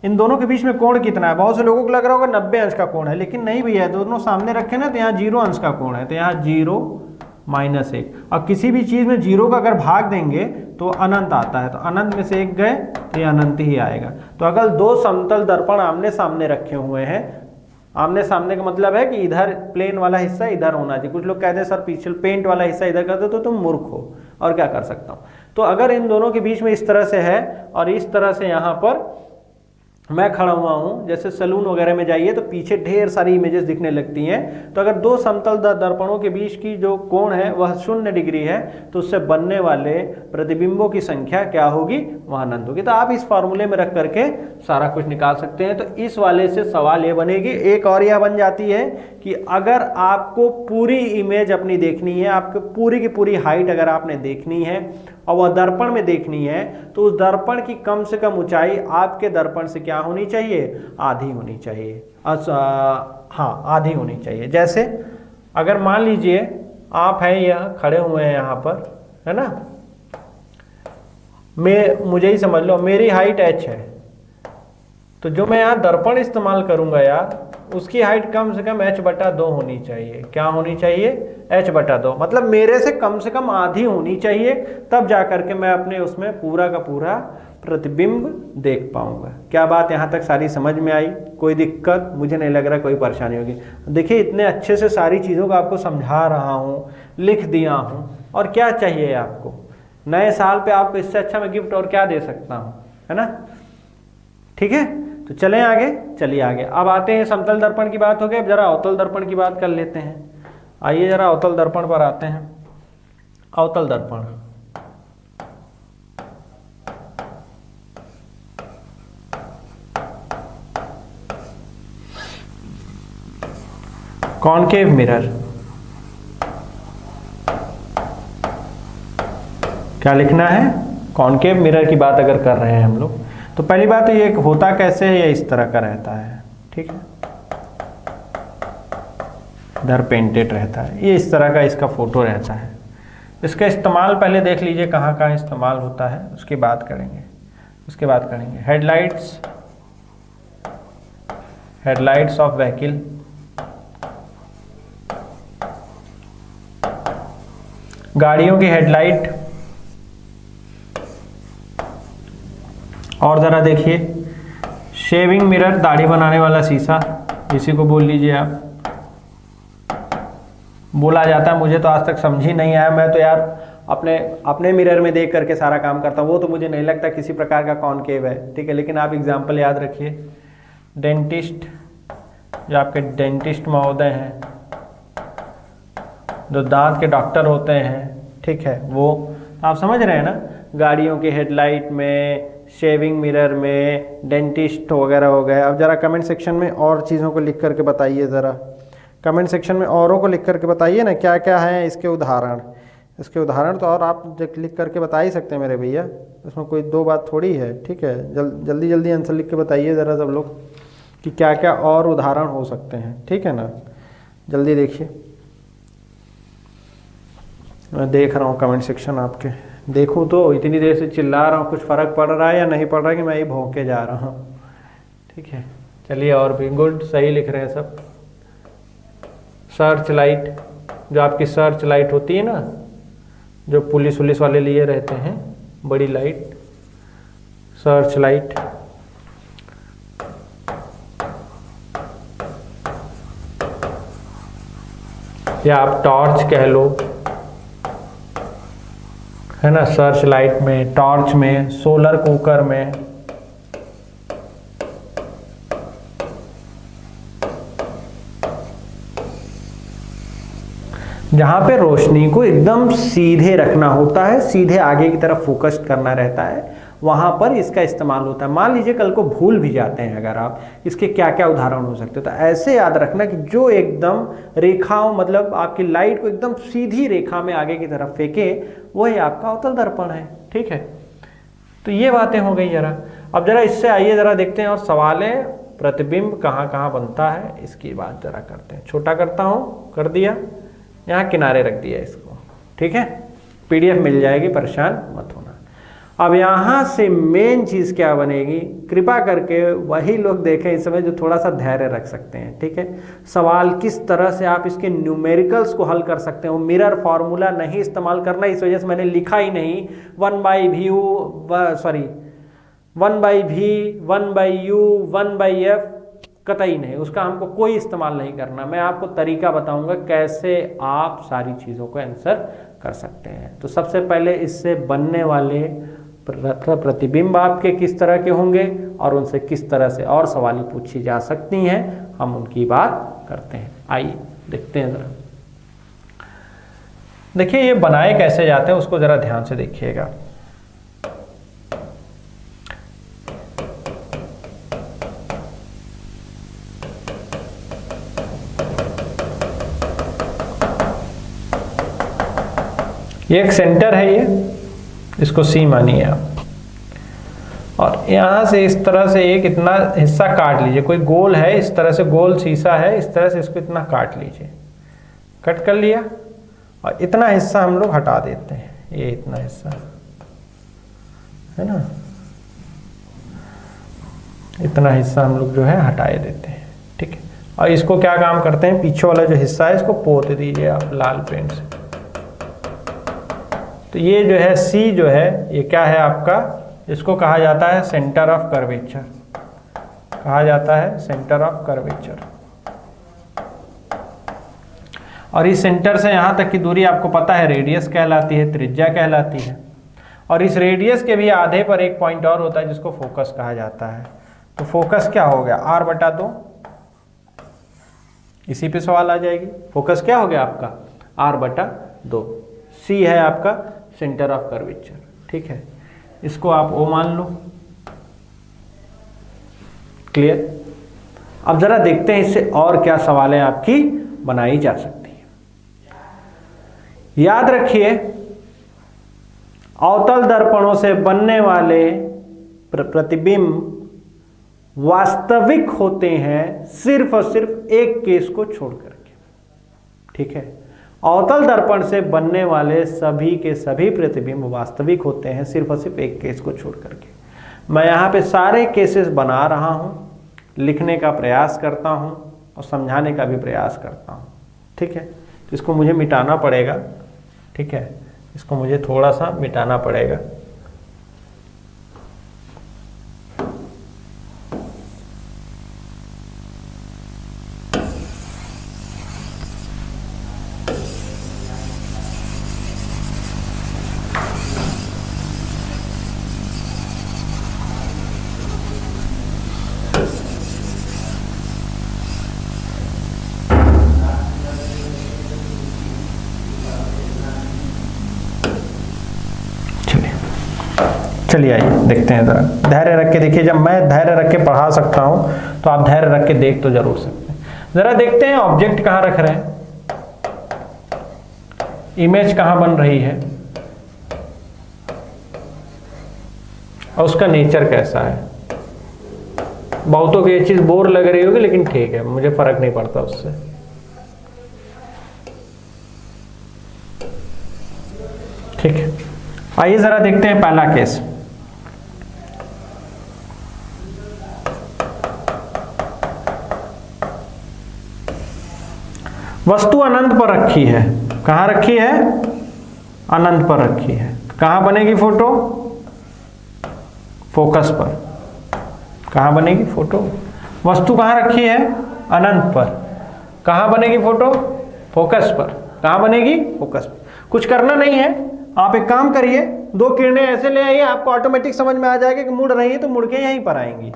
इन दोनों के बीच में कोण कितना है। बहुत से लोगों को लग रहा होगा 90 अंश का कोण है, लेकिन नहीं भैया, दोनों सामने रखे ना तो यहाँ 0 अंश का कोण है, तो यहाँ 0 -1। और किसी भी चीज़ में 0 का अगर भाग देंगे तो अनंत आता है, तो अनंत में से 1 गए तो ये अनंत ही आएगा। तो अगर दो समतल दर्पण आमने सामने रखे हुए हैं, आमने सामने का मतलब है कि इधर प्लेन वाला हिस्सा इधर होना चाहिए। कुछ लोग कहते हैं सर पीछे पेंट वाला हिस्सा इधर कर दो तो तुम मूर्ख हो, और क्या कर सकता हूँ। तो अगर इन दोनों के बीच में इस तरह से है और इस तरह से यहाँ पर मैं खड़ा हुआ हूँ, जैसे सैलून वगैरह में जाइए तो पीछे ढेर सारी इमेजेस दिखने लगती हैं। तो अगर दो समतल दर्पणों के बीच की जो कोण है वह 0 डिग्री है, तो उससे बनने वाले प्रतिबिंबों की संख्या क्या होगी, वह अनंत होगी। तो आप इस फार्मूले में रख करके सारा कुछ निकाल सकते हैं। तो इस वाले से सवाल ये बनेगी। एक और यह बन जाती है कि अगर आपको पूरी इमेज अपनी देखनी है, आपको पूरी की पूरी हाइट अगर आपने देखनी है और वह दर्पण में देखनी है, तो उस दर्पण की कम से कम ऊंचाई आपके दर्पण से क्या होनी चाहिए, आधी होनी चाहिए। हाँ, आधी होनी चाहिए। जैसे अगर मान लीजिए आप हैं यहाँ खड़े हुए हैं यहाँ पर, है ना, मुझे ही समझ लो मेरी हाइट h है, तो जो मैं यहाँ दर्पण इस्तेमाल करूँगा यार, उसकी हाइट कम से कम h/2 होनी चाहिए। क्या होनी चाहिए, h/2, मतलब मेरे से कम आधी होनी चाहिए, तब जा करके मैं अपने उसमें पूरा का पूरा प्रतिबिंब देख पाऊंगा। क्या बात यहाँ तक सारी समझ में आई, कोई दिक्कत, मुझे नहीं लग रहा कोई परेशानी होगी। देखिए इतने अच्छे से सारी चीज़ों को आपको समझा रहा हूँ, लिख दिया हूँ, और क्या चाहिए आपको। नए साल पे आपको इससे अच्छा मैं गिफ्ट और क्या दे सकता हूँ, है ना। ठीक है, तो चलें आगे, चलिए आगे। अब आते हैं समतल दर्पण की बात हो गई, अब जरा अवतल दर्पण की बात कर लेते हैं। आइए जरा अवतल दर्पण पर आते हैं। अवतल दर्पण, कॉनकेव मिरर, क्या लिखना है? कॉनकेव मिरर की बात अगर कर रहे हैं हम लोग, तो पहली बात तो ये होता कैसे है, ये इस तरह का रहता है, ठीक है, इधर पेंटेड रहता है, ये इस तरह का इसका फोटो रहता है। इसका इस्तेमाल पहले देख लीजिए कहाँ कहाँ इस्तेमाल होता है, उसकी बात करेंगे, उसके बाद करेंगे। हेडलाइट्स, हेडलाइट्स ऑफ व्हीकल, गाड़ियों की हेडलाइट, और ज़रा देखिए शेविंग मिरर, दाढ़ी बनाने वाला शीशा, इसी को बोल लीजिए आप, बोला जाता है, मुझे तो आज तक समझ ही नहीं आया। मैं तो यार अपने मिरर में देख करके सारा काम करता हूँ, वो तो मुझे नहीं लगता किसी प्रकार का कॉनकेव है, ठीक है। लेकिन आप एग्जाम्पल याद रखिए, डेंटिस्ट, जो आपके डेंटिस्ट महोदय हैं, जो दांत के डॉक्टर होते हैं, ठीक है, वो आप समझ रहे हैं ना, गाड़ियों के हेडलाइट में, शेविंग मिरर में, डेंटिस्ट वगैरह हो गए। अब ज़रा कमेंट सेक्शन में और चीज़ों को लिख करके बताइए, ज़रा कमेंट सेक्शन में औरों को लिख करके बताइए ना, क्या क्या हैं इसके उदाहरण। इसके उदाहरण तो और आप लिख करके बता ही सकते हैं मेरे भैया, इसमें कोई दो बात थोड़ी है, ठीक है। जल्दी जल्दी आंसर लिख के बताइए ज़रा सब लोग कि क्या क्या और उदाहरण हो सकते हैं, ठीक है ना। जल्दी देखिए, मैं देख रहा हूँ कमेंट सेक्शन आपके, देखूँ तो इतनी देर से चिल्ला रहा हूँ, कुछ फ़र्क पड़ रहा है या नहीं पड़ रहा है कि मैं ही भौंके जा रहा हूँ, ठीक है। चलिए, और भी गुड, सही लिख रहे हैं सब। सर्च लाइट, जो आपकी सर्च लाइट होती है ना, जो पुलिस वाले लिए रहते हैं, बड़ी लाइट, सर्च लाइट। या आप टॉर्च कह लो, है ना, सर्च लाइट में, टॉर्च में, सोलर कुकर में। जहां पे रोशनी को एकदम सीधे रखना होता है, सीधे आगे की तरफ फोकस करना रहता है, वहां पर इसका इस्तेमाल होता है। मान लीजिए कल को भूल भी जाते हैं अगर आप, इसके क्या क्या उदाहरण हो सकते हैं, तो ऐसे याद रखना कि जो एकदम रेखाओं, मतलब आपकी लाइट को एकदम सीधी रेखा में आगे की तरफ फेंके, वही आपका अवतल दर्पण है, ठीक है। तो ये बातें हो गई जरा। अब जरा इससे आइए जरा देखते हैं और सवाल है, प्रतिबिंब कहाँ कहाँ बनता है, इसकी बात जरा करते हैं। छोटा करता हूँ, कर दिया, यहाँ किनारे रख दिया इसको, ठीक है। PDF मिल जाएगी, परेशान मत होना। अब यहाँ से मेन चीज़ क्या बनेगी, कृपा करके वही लोग देखें इस समय जो थोड़ा सा धैर्य रख सकते हैं, ठीक है। सवाल किस तरह से आप इसके न्यूमेरिकल्स को हल कर सकते हो, मिरर फार्मूला नहीं इस्तेमाल करना, इस वजह से मैंने लिखा ही नहीं 1/v, 1/u, 1/f, कतई नहीं, उसका हमको कोई इस्तेमाल नहीं करना। मैं आपको तरीका बताऊंगा कैसे आप सारी चीज़ों को आंसर कर सकते हैं। तो सबसे पहले इससे बनने वाले प्रतिबिंब आपके किस तरह के होंगे और उनसे किस तरह से और सवाल पूछी जा सकती हैं, हम उनकी बात करते हैं। आइए देखते हैं ज़रा। देखिए ये बनाए कैसे जाते हैं, उसको ज़रा ध्यान से देखिएगा। ये एक सेंटर है, ये इसको C मानिए आप, और यहाँ से इस तरह से एक इतना हिस्सा काट लीजिए। कोई गोल है, इस तरह से गोल शीशा है, इस तरह से इसको इतना काट लीजिए। कट कर लिया, और इतना हिस्सा हम लोग हटा देते हैं, ये इतना हिस्सा है ना, इतना हिस्सा हम लोग जो है हटाए देते हैं, ठीक है। और इसको क्या काम करते हैं, पीछे वाला जो हिस्सा है इसको पोत दीजिए आप लाल पेंट से। तो ये जो है C जो है, ये क्या है आपका, इसको कहा जाता है सेंटर ऑफ कर्वेचर, कहा जाता है सेंटर ऑफ कर्वेचर। और इस सेंटर से यहाँ तक की दूरी आपको पता है रेडियस कहलाती है, त्रिज्या कहलाती है। और इस रेडियस के भी आधे पर एक पॉइंट और होता है जिसको फोकस कहा जाता है। तो फोकस क्या हो गया, R/2, इसी पे सवाल आ जाएगी। फोकस क्या हो गया आपका r/2, C है आपका सेंटर ऑफ कर्वेचर, ठीक है, इसको आप O मान लो। क्लियर। अब जरा देखते हैं इससे और क्या सवालें आपकी बनाई जा सकती है। याद रखिए, अवतल दर्पणों से बनने वाले प्रतिबिंब वास्तविक होते हैं सिर्फ और सिर्फ एक केस को छोड़ करके, ठीक है। अवतल दर्पण से बनने वाले सभी के सभी प्रतिबिंब वास्तविक होते हैं सिर्फ और सिर्फ एक केस को छोड़ करके। मैं यहाँ पे सारे केसेस बना रहा हूँ, लिखने का प्रयास करता हूँ और समझाने का भी प्रयास करता हूँ, ठीक है। तो इसको मुझे मिटाना पड़ेगा, ठीक है, इसको मुझे थोड़ा सा मिटाना पड़ेगा। चलिए आइए देखते हैं ज़रा, धैर्य रख के देखिए। जब मैं धैर्य रख के पढ़ा सकता हूं तो आप धैर्य रख के देख तो जरूर सकते हैं। ज़रा देखते हैं ऑब्जेक्ट कहाँ रख रहे हैं, इमेज कहाँ बन रही है और उसका नेचर कैसा है। बहुतों को ये चीज़ बोर लग रही होगी, लेकिन ठीक है, मुझे फर्क नहीं पड़ता उससे। ठीक है, आइए ज़रा देखते हैं पहला केस। वस्तु अनंत पर रखी है। कहाँ रखी है? अनंत पर रखी है। कहाँ बनेगी फोटो? फोकस पर। कहाँ बनेगी फोटो? वस्तु कहाँ रखी है? अनंत पर। कहाँ बनेगी फोटो? फोकस पर। कहाँ बनेगी? फोकस पर। कुछ करना नहीं है, आप एक काम करिए, दो किरणें ऐसे ले आइए, आपको ऑटोमेटिक समझ में आ जाएगा कि मुड़ रही है तो मुड़ के यहीं पर आएंगी।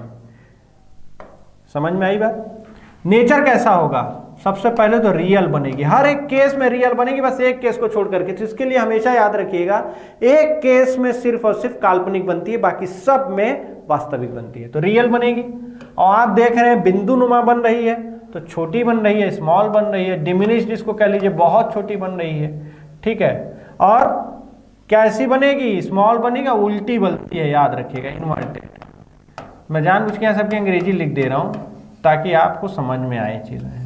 समझ में आई बात? नेचर कैसा होगा? सबसे पहले तो रियल बनेगी, हर एक केस में रियल बनेगी, बस एक केस को छोड़ करके। तो इसके लिए हमेशा याद रखिएगा, एक केस में सिर्फ और सिर्फ काल्पनिक बनती है, बाकी सब में वास्तविक बनती है, तो रियल बनेगी। और आप देख रहे हैं बिंदु नुमा बन रही है, तो छोटी बन रही है, स्मॉल बन रही है, डिमिनिश्ड इसको कह लीजिए, बहुत छोटी बन रही है, ठीक है। और कैसी बनेगी? स्मॉल बनेगा, उल्टी बनती है, याद रखिएगा, इन्वर्टेड। मैं जानबूझ के यहाँ सबकी अंग्रेजी लिख दे रहा हूँ ताकि आपको समझ में आए चीजें,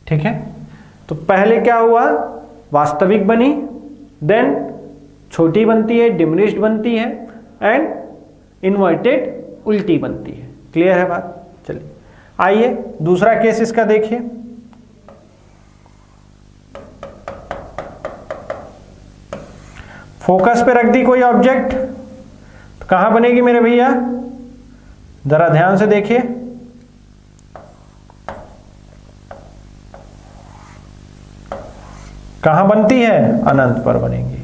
ठीक है। तो पहले क्या हुआ? वास्तविक बनी, देन छोटी बनती है, डिमिनिश्ड बनती है, एंड इन्वर्टेड उल्टी बनती है। क्लियर है बात? चलिए आइए दूसरा केस इसका देखिए। फोकस पे रख दी कोई ऑब्जेक्ट, तो कहां बनेगी मेरे भैया? जरा ध्यान से देखिए, कहां बनती है? अनंत पर बनेगी,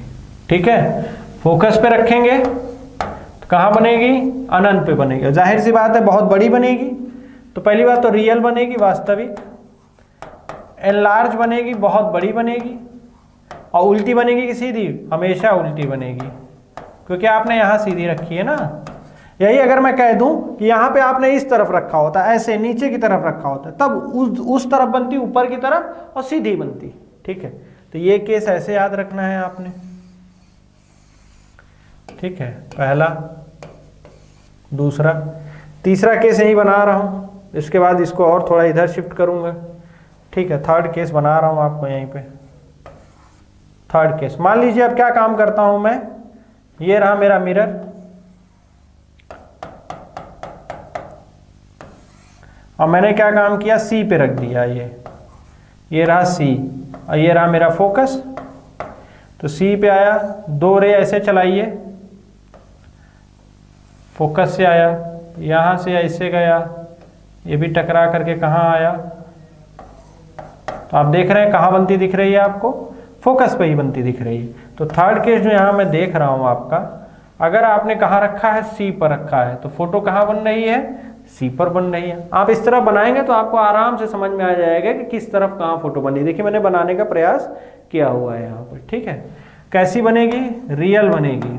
ठीक है। फोकस पे रखेंगे तो कहां बनेगी? अनंत पे बनेगी। जाहिर सी बात है बहुत बड़ी बनेगी, तो पहली बात तो रियल बनेगी, वास्तविक। एनलार्ज बनेगी, बहुत बड़ी बनेगी। और उल्टी बनेगी कि सीधी? हमेशा उल्टी बनेगी, क्योंकि आपने यहां सीधी रखी है ना। यही अगर मैं कह दूं कि यहां पे आपने इस तरफ रखा होता, ऐसे नीचे की तरफ रखा होता, तब उस तरफ बनती, ऊपर की तरफ, और सीधी बनती, ठीक है। तो ये केस ऐसे याद रखना है आपने, ठीक है। पहला, दूसरा, तीसरा केस यही बना रहा हूं, इसके बाद इसको और थोड़ा इधर शिफ्ट करूंगा, ठीक है। थर्ड केस बना रहा हूं आपको यहीं पे। थर्ड केस मान लीजिए, अब क्या काम करता हूं मैं, ये रहा मेरा मिरर, और मैंने क्या काम किया? सी पे रख दिया, ये रहा सी, और ये रहा मेरा फोकस। तो सी पे आया, दो रे ऐसे चलाइए, फोकस से आया, यहां से ऐसे गया, ये भी टकरा करके कहाँ आया? तो आप देख रहे हैं कहाँ बनती दिख रही है आपको? फोकस पे ही बनती दिख रही है। तो थर्ड केस जो यहाँ मैं देख रहा हूँ आपका, अगर आपने कहाँ रखा है? सी पर रखा है, तो फोटो कहाँ बन रही है? सी पर बन रही है। आप इस तरह बनाएंगे तो आपको आराम से समझ में आ जाएगा कि किस तरफ कहाँ फोटो बनी। देखिए मैंने बनाने का प्रयास किया हुआ है यहाँ पर, ठीक है। कैसी बनेगी? रियल बनेगी।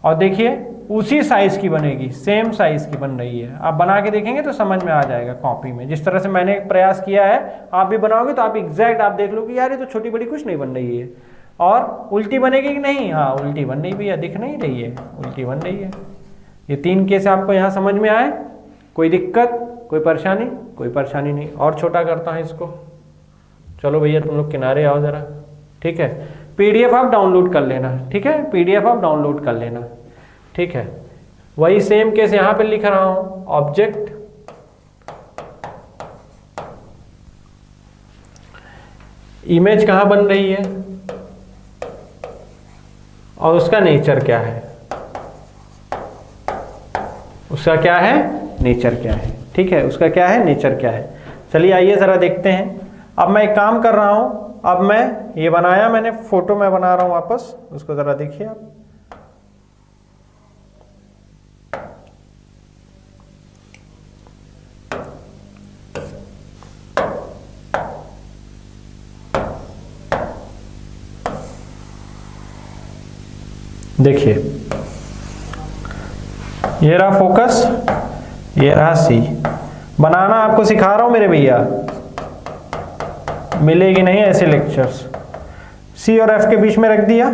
और देखिए उसी साइज की बनेगी, सेम साइज की बन रही है। आप बना के देखेंगे तो समझ में आ जाएगा कॉपी में। जिस तरह से मैंने प्रयास किया है आप भी बनाओगे तो आप एग्जैक्ट आप देख लो कि यार ये तो छोटी बड़ी कुछ नहीं बन रही है। और उल्टी बनेगी कि नहीं? हाँ उल्टी बन रही भी है, दिख नहीं रही है, उल्टी बन रही है। ये 3 केस आपको यहाँ समझ में आए? कोई दिक्कत, कोई परेशानी? कोई परेशानी नहीं। और छोटा करता हूँ इसको। चलो भैया तुम लोग किनारे आओ ज़रा, ठीक है। PDF आप डाउनलोड कर लेना, ठीक है। PDF आप डाउनलोड कर लेना, ठीक है। वही सेम केस यहाँ पे लिख रहा हूँ। ऑब्जेक्ट इमेज कहाँ बन रही है और उसका नेचर क्या है, उसका क्या है नेचर क्या है, ठीक है। उसका क्या है नेचर क्या है। चलिए आइए ज़रा देखते हैं। अब मैं एक काम कर रहा हूँ, अब मैं ये बनाया मैंने फोटो में बना रहा हूँ वापस, उसको ज़रा देखिए आप। देखिए ये रहा फोकस, ये रहा सी। बनाना आपको सिखा रहा हूं मेरे भैया, मिलेगी नहीं ऐसे लेक्चर्स। सी और एफ के बीच में रख दिया।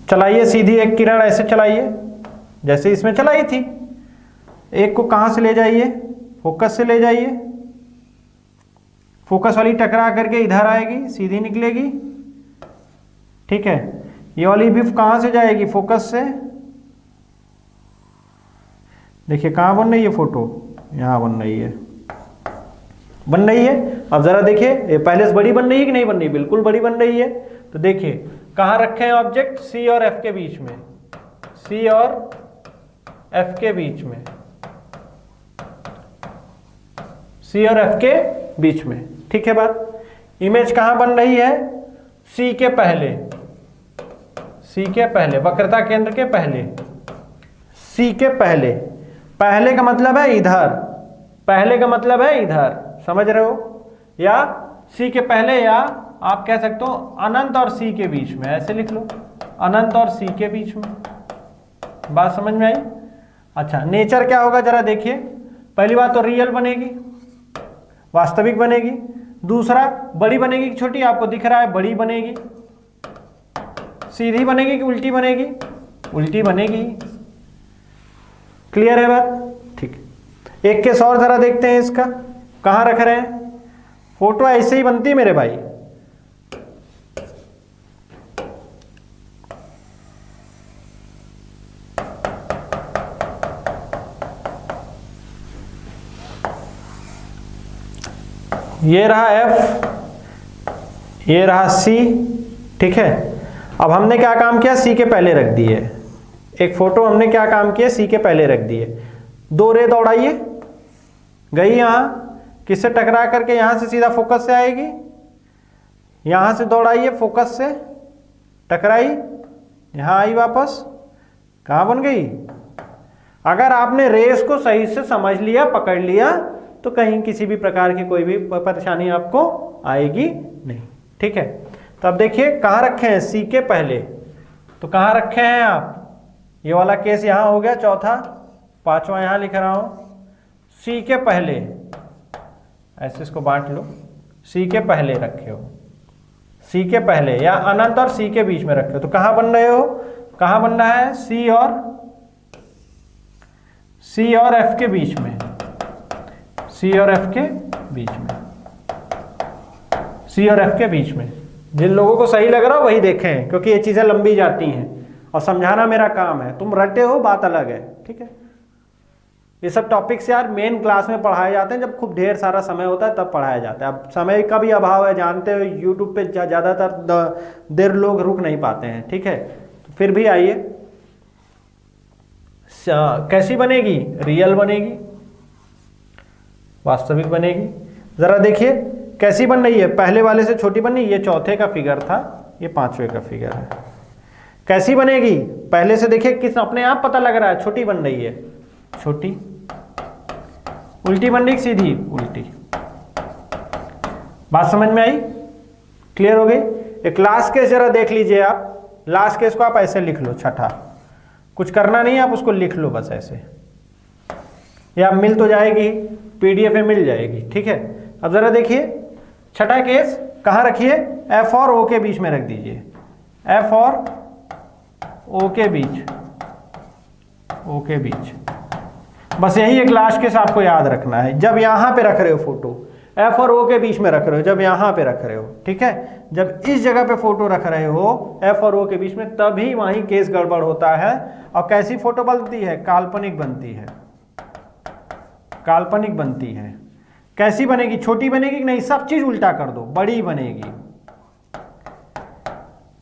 चलाइए सीधी एक किरण ऐसे चलाइए जैसे इसमें चलाई थी। एक को कहां से ले जाइए? फोकस से ले जाइए। फोकस वाली टकरा करके इधर आएगी, सीधी निकलेगी, ठीक है। ये वाली भी कहां से जाएगी? फोकस से। देखिए कहां बन रही है फोटो? यहां बन रही है, बन रही है। अब जरा देखिए ये पहले से बड़ी बन रही है कि नहीं बन रही? बिल्कुल बड़ी बन रही है। तो देखिए कहां रखे हैं ऑब्जेक्ट? सी और एफ के बीच में, सी और एफ के बीच में, सी और एफ के बीच में, ठीक है बात। इमेज कहां बन रही है? सी के पहले, सी के पहले, वक्रता केंद्र के पहले, सी के पहले। पहले का मतलब है इधर, पहले का मतलब है इधर, समझ रहे हो? या सी के पहले, या आप कह सकते हो अनंत और सी के बीच में, ऐसे लिख लो, अनंत और सी के बीच में। बात समझ में आई? अच्छा नेचर क्या होगा जरा देखिए। पहली बात तो रियल बनेगी, वास्तविक बनेगी। दूसरा बड़ी बनेगी कि छोटी? आपको दिख रहा है बड़ी बनेगी। सीधी बनेगी कि उल्टी बनेगी? उल्टी बनेगी। क्लियर है बात? ठीक। एक केस और जरा देखते हैं इसका। कहां रख रहे हैं? फोटो ऐसे ही बनती है मेरे भाई। ये रहा एफ, ये रहा सी, ठीक है। अब हमने क्या काम किया? सी के पहले रख दिए। एक फोटो हमने क्या काम किया? सी के पहले रख दिए। 2 रे दौड़ाइए, गई यहां, किससे टकरा करके यहां से सीधा फोकस से आएगी। यहां से दौड़ाइए, फोकस से टकराई, यहां आई वापस, कहां बन गई? अगर आपने रेस को सही से समझ लिया, पकड़ लिया, तो कहीं किसी भी प्रकार की कोई भी परेशानी आपको आएगी नहीं, ठीक है। तो अब देखिए कहां रखे हैं? सी के पहले। तो कहां रखे हैं आप? ये वाला केस यहां हो गया चौथा, पांचवा यहां लिख रहा हूं, सी के पहले। ऐसे इसको बांट लो, सी के पहले रखे हो, सी के पहले, या अनंत और सी के बीच में रखे हो। तो कहां बन रहे हो? कहां बन रहा है? सी और एफ के बीच में, सी और एफ के बीच में, सी और एफ के बीच में। जिन लोगों को सही लग रहा हो वही देखें, क्योंकि ये चीजें लंबी जाती हैं और समझाना मेरा काम है। तुम रटे हो बात अलग है, ठीक है। ये सब टॉपिक्स यार मेन क्लास में पढ़ाए जाते हैं, जब खूब ढेर सारा समय होता है तब पढ़ाया जाता है। अब समय का भी अभाव है, जानते हो यूट्यूब पे ज़्यादातर देर लोग रुक नहीं पाते हैं, ठीक है। तो फिर भी आइए, कैसी बनेगी? रियल बनेगी, वास्तविक बनेगी। ज़रा देखिए कैसी बन रही है? पहले वाले से छोटी बन रही है। ये चौथे का फिगर था, ये पांचवे का फिगर है। कैसी बनेगी? पहले से देखिए किस अपने आप पता लग रहा है, छोटी बन रही है, छोटी। उल्टी बन रही सीधी? उल्टी। बात समझ में आई? क्लियर हो गई? एक लास्ट केस जरा देख लीजिए आप। लास्ट केस को आप ऐसे लिख लो, छठा, कुछ करना नहीं है, आप उसको लिख लो बस ऐसे, या मिल तो जाएगी, पीडीएफ में मिल जाएगी, ठीक है। अब जरा देखिए छठा केस कहाँ रखिए? एफ और ओ के बीच में रख दीजिए, एफ और ओ के बीच, ओ के बीच। बस यही एक लास्ट केस आपको याद रखना है। जब यहां पे रख रहे हो फोटो, एफ और ओ के बीच में रख रहे हो, जब यहां पे रख रहे हो, ठीक है, जब इस जगह पे फोटो रख रहे हो एफ और ओ के बीच में, तभी वहीं केस गड़बड़ होता है। और कैसी फोटो बनती है? काल्पनिक बनती है, काल्पनिक बनती है। कैसी बनेगी? छोटी बनेगी कि नहीं? सब चीज उल्टा कर दो, बड़ी बनेगी।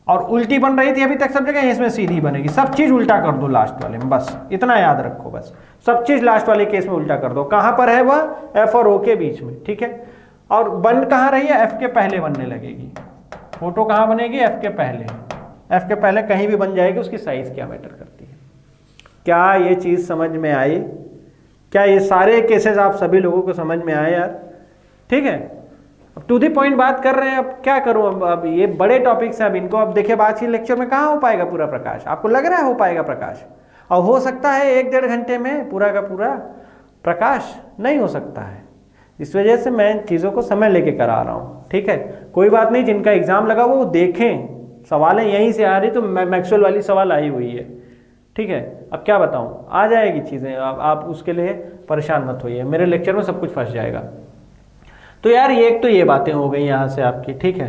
और उल्टी बन रही थी अभी तक सब जगह, इसमें सीधी बनेगी। सब चीज उल्टा कर दो लास्ट वाले में, बस इतना याद रखो। बस सब चीज लास्ट वाले केस में उल्टा कर दो। कहां पर है वह? एफ और ओ के बीच में, ठीक है। और बन कहां रही है? एफ के पहले बनने लगेगी। फोटो कहां बनेगी? एफ के पहले। एफ के पहले कहीं भी बन जाएगी, उसकी साइज क्या मैटर करती है। क्या ये चीज समझ में आई? क्या ये सारे केसेस आप सभी लोगों को समझ में आए यार? ठीक है, अब टू दी पॉइंट बात कर रहे हैं। अब क्या करूं, अब ये बड़े टॉपिक्स हैं, अब इनको अब देखिए आज की लेक्चर में कहाँ हो पाएगा पूरा प्रकाश? आपको लग रहा है हो पाएगा प्रकाश? और हो सकता है 1-1.5 घंटे में पूरा का पूरा प्रकाश नहीं हो सकता है। इस वजह से मैं चीज़ों को समय लेके करा रहा हूँ, ठीक है। कोई बात नहीं, जिनका एग्जाम लगा वो देखें, सवालें यहीं से आ रही, तो मैक्सवेल वाली सवाल आई हुई है, ठीक है। अब क्या बताऊँ, आ जाएगी चीज़ें, आप उसके लिए परेशान मत होइए, मेरे लेक्चर में सब कुछ फंस जाएगा। तो यार एक तो ये बातें हो गई यहाँ से आपकी, ठीक है।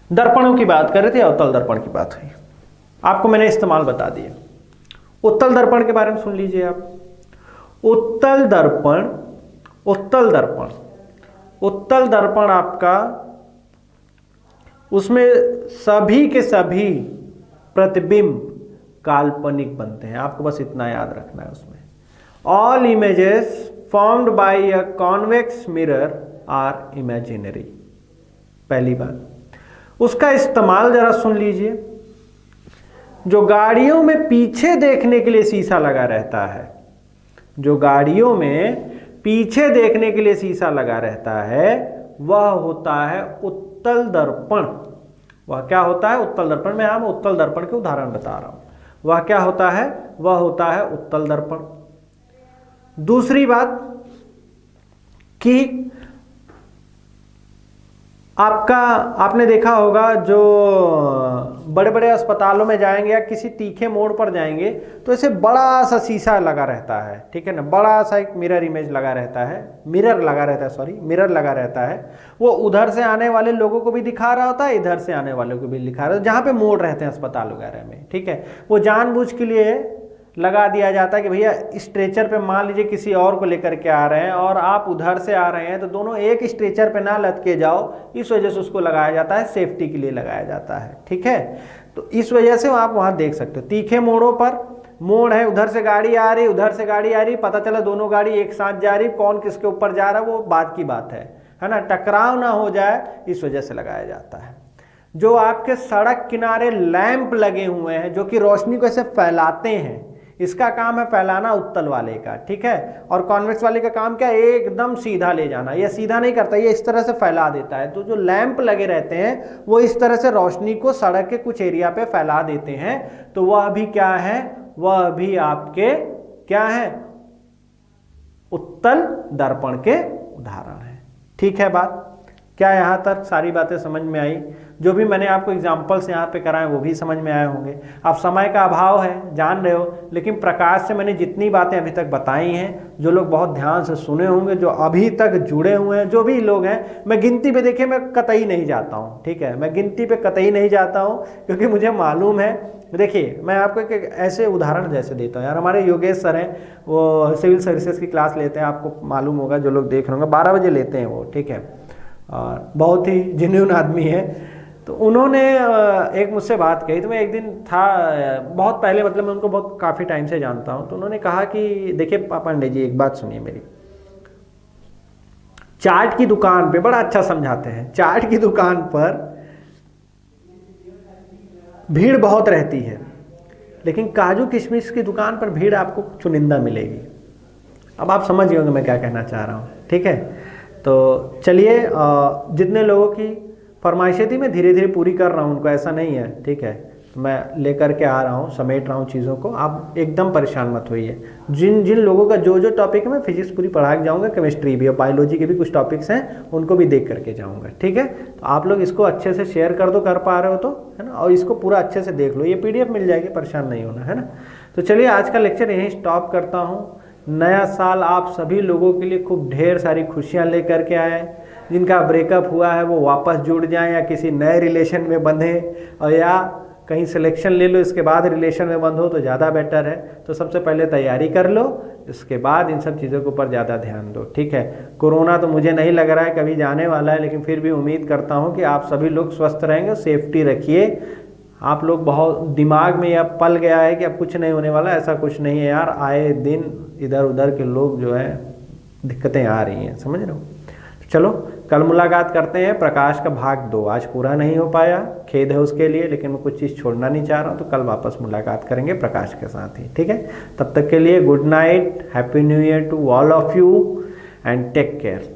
दर्पणों की बात कर रहे थे, अवतल दर्पण की बात हुई, आपको मैंने इस्तेमाल बता दिए। उत्तल दर्पण के बारे में सुन लीजिए आप। उत्तल दर्पण, उत्तल दर्पण, उत्तल दर्पण आपका, उसमें सभी के सभी प्रतिबिंब काल्पनिक बनते हैं। आपको बस इतना याद रखना है उसमें। All images formed by a convex mirror are imaginary। पहली बात, उसका इस्तेमाल जरा सुन लीजिए। जो गाड़ियों में पीछे देखने के लिए शीशा लगा रहता है, जो गाड़ियों में पीछे देखने के लिए शीशा लगा रहता है, वह होता है उत्तल दर्पण। वह क्या होता है? उत्तल दर्पण। मैं यहाँ उत्तल दर्पण के उदाहरण बता रहा हूं। वह क्या होता है? वह होता है उत्तल दर्पण। दूसरी बात कि आपने देखा होगा, जो बड़े बड़े अस्पतालों में जाएंगे या किसी तीखे मोड़ पर जाएंगे, तो ऐसे बड़ा सा शीशा लगा रहता है, ठीक है ना, बड़ा सा एक मिरर इमेज लगा रहता है, मिरर लगा रहता है। वो उधर से आने वाले लोगों को भी दिखा रहा होता है, इधर से आने वालों को भी दिखा रहा होता है, जहाँ पे मोड़ रहते हैं अस्पताल वगैरह में, ठीक है। वो जानबूझ के लिए लगा दिया जाता है कि भैया स्ट्रेचर पे मान लीजिए किसी और को लेकर के आ रहे हैं और आप उधर से आ रहे हैं, तो दोनों एक स्ट्रेचर पे ना लटके जाओ, इस वजह से उसको लगाया जाता है, सेफ्टी के लिए लगाया जाता है, ठीक है। तो इस वजह से आप वहाँ देख सकते हो तीखे मोड़ों पर, मोड़ है, उधर से गाड़ी आ रही, उधर से गाड़ी आ रही, पता चला दोनों गाड़ी एक साथ जा रही, कौन किसके ऊपर जा रहा है वो बात की बात है ना, टकराव ना हो जाए, इस वजह से लगाया जाता है। जो आपके सड़क किनारे लैंप लगे हुए हैं जो कि रोशनी को ऐसे फैलाते हैं, इसका काम है फैलाना उत्तल वाले का, ठीक है। और कॉन्वेक्स वाले का काम क्या है? एकदम सीधा ले जाना। ये सीधा नहीं करता, ये इस तरह से फैला देता है। तो जो लैंप लगे रहते हैं वो इस तरह से रोशनी को सड़क के कुछ एरिया पे फैला देते हैं। तो वह भी क्या है? वह भी आपके क्या है? उत्तल दर्पण के उदाहरण है, ठीक है। बात क्या यहां तक सारी बातें समझ में आई? जो भी मैंने आपको एग्जाम्पल्स यहाँ पे कराए वो भी समझ में आए होंगे। अब समय का अभाव है, जान रहे हो, लेकिन प्रकाश से मैंने जितनी बातें अभी तक बताई हैं, जो लोग बहुत ध्यान से सुने होंगे, जो अभी तक जुड़े हुए हैं, जो भी लोग हैं, मैं गिनती पे देखिए मैं कतई नहीं जाता हूँ, ठीक है। मैं गिनती पे कतई नहीं जाता हूँ, क्योंकि मुझे मालूम है। देखिए मैं आपको एक ऐसे उदाहरण जैसे देता हूँ यार। हमारे योगेश सर हैं, वो सिविल सर्विसेज की क्लास लेते हैं, आपको मालूम होगा, जो लोग देख रहे होंगे, 12 बजे लेते हैं वो, ठीक है। और बहुत ही जेन्युइन आदमी है। तो उन्होंने एक मुझसे बात कही, तो मैं एक दिन था, बहुत पहले, मतलब मैं उनको बहुत काफ़ी टाइम से जानता हूँ। तो उन्होंने कहा कि देखिए पांडे जी, एक बात सुनिए मेरी। चाट की दुकान पे, बड़ा अच्छा समझाते हैं, चाट की दुकान पर भीड़ बहुत रहती है, लेकिन काजू किशमिश की दुकान पर भीड़ आपको चुनिंदा मिलेगी। अब आप समझ गए होंगे मैं क्या कहना चाह रहा हूँ, ठीक है। तो चलिए, जितने लोगों की फरमाइशें थी मैं धीरे धीरे पूरी कर रहा हूँ उनको, ऐसा नहीं है, ठीक है। तो मैं लेकर के आ रहा हूँ, समेट रहा हूँ चीज़ों को, आप एकदम परेशान मत होइए। जिन जिन लोगों का जो जो टॉपिक है मैं फिजिक्स पूरी पढ़ा के जाऊँगा, केमिस्ट्री भी और बायोलॉजी के भी कुछ टॉपिक्स हैं उनको भी देख करके जाऊँगा, ठीक है। तो आप लोग इसको अच्छे से शेयर कर दो, कर पा रहे हो तो, है ना, और इसको पूरा अच्छे से देख लो, ये PDF मिल जाएगी, परेशान नहीं होना, है ना। तो चलिए आज का लेक्चर यहीं स्टॉप करता हूँ। नया साल आप सभी लोगों के लिए खूब ढेर सारी खुशियाँ लेकर के आए। जिनका ब्रेकअप हुआ है वो वापस जुड़ जाएं या किसी नए रिलेशन में बंधें, और या कहीं सिलेक्शन ले लो इसके बाद रिलेशन में बंधो तो ज़्यादा बेटर है। तो सबसे पहले तैयारी कर लो, इसके बाद इन सब चीज़ों के ऊपर ज़्यादा ध्यान दो, ठीक है। कोरोना तो मुझे नहीं लग रहा है कभी जाने वाला है, लेकिन फिर भी उम्मीद करता हूँ कि आप सभी लोग स्वस्थ रहेंगे, सेफ्टी रखिए। आप लोग बहुत दिमाग में यह पल गया है कि अब कुछ नहीं होने वाला, ऐसा कुछ नहीं है यार। आए दिन इधर उधर के लोग जो है दिक्कतें आ रही हैं, समझ रहे हो। चलो कल मुलाकात करते हैं। प्रकाश का भाग 2 आज पूरा नहीं हो पाया, खेद है उसके लिए, लेकिन मैं कुछ चीज़ छोड़ना नहीं चाह रहा हूँ, तो कल वापस मुलाकात करेंगे प्रकाश के साथ ही, ठीक है। तब तक के लिए good night, happy new year to all of you and take care.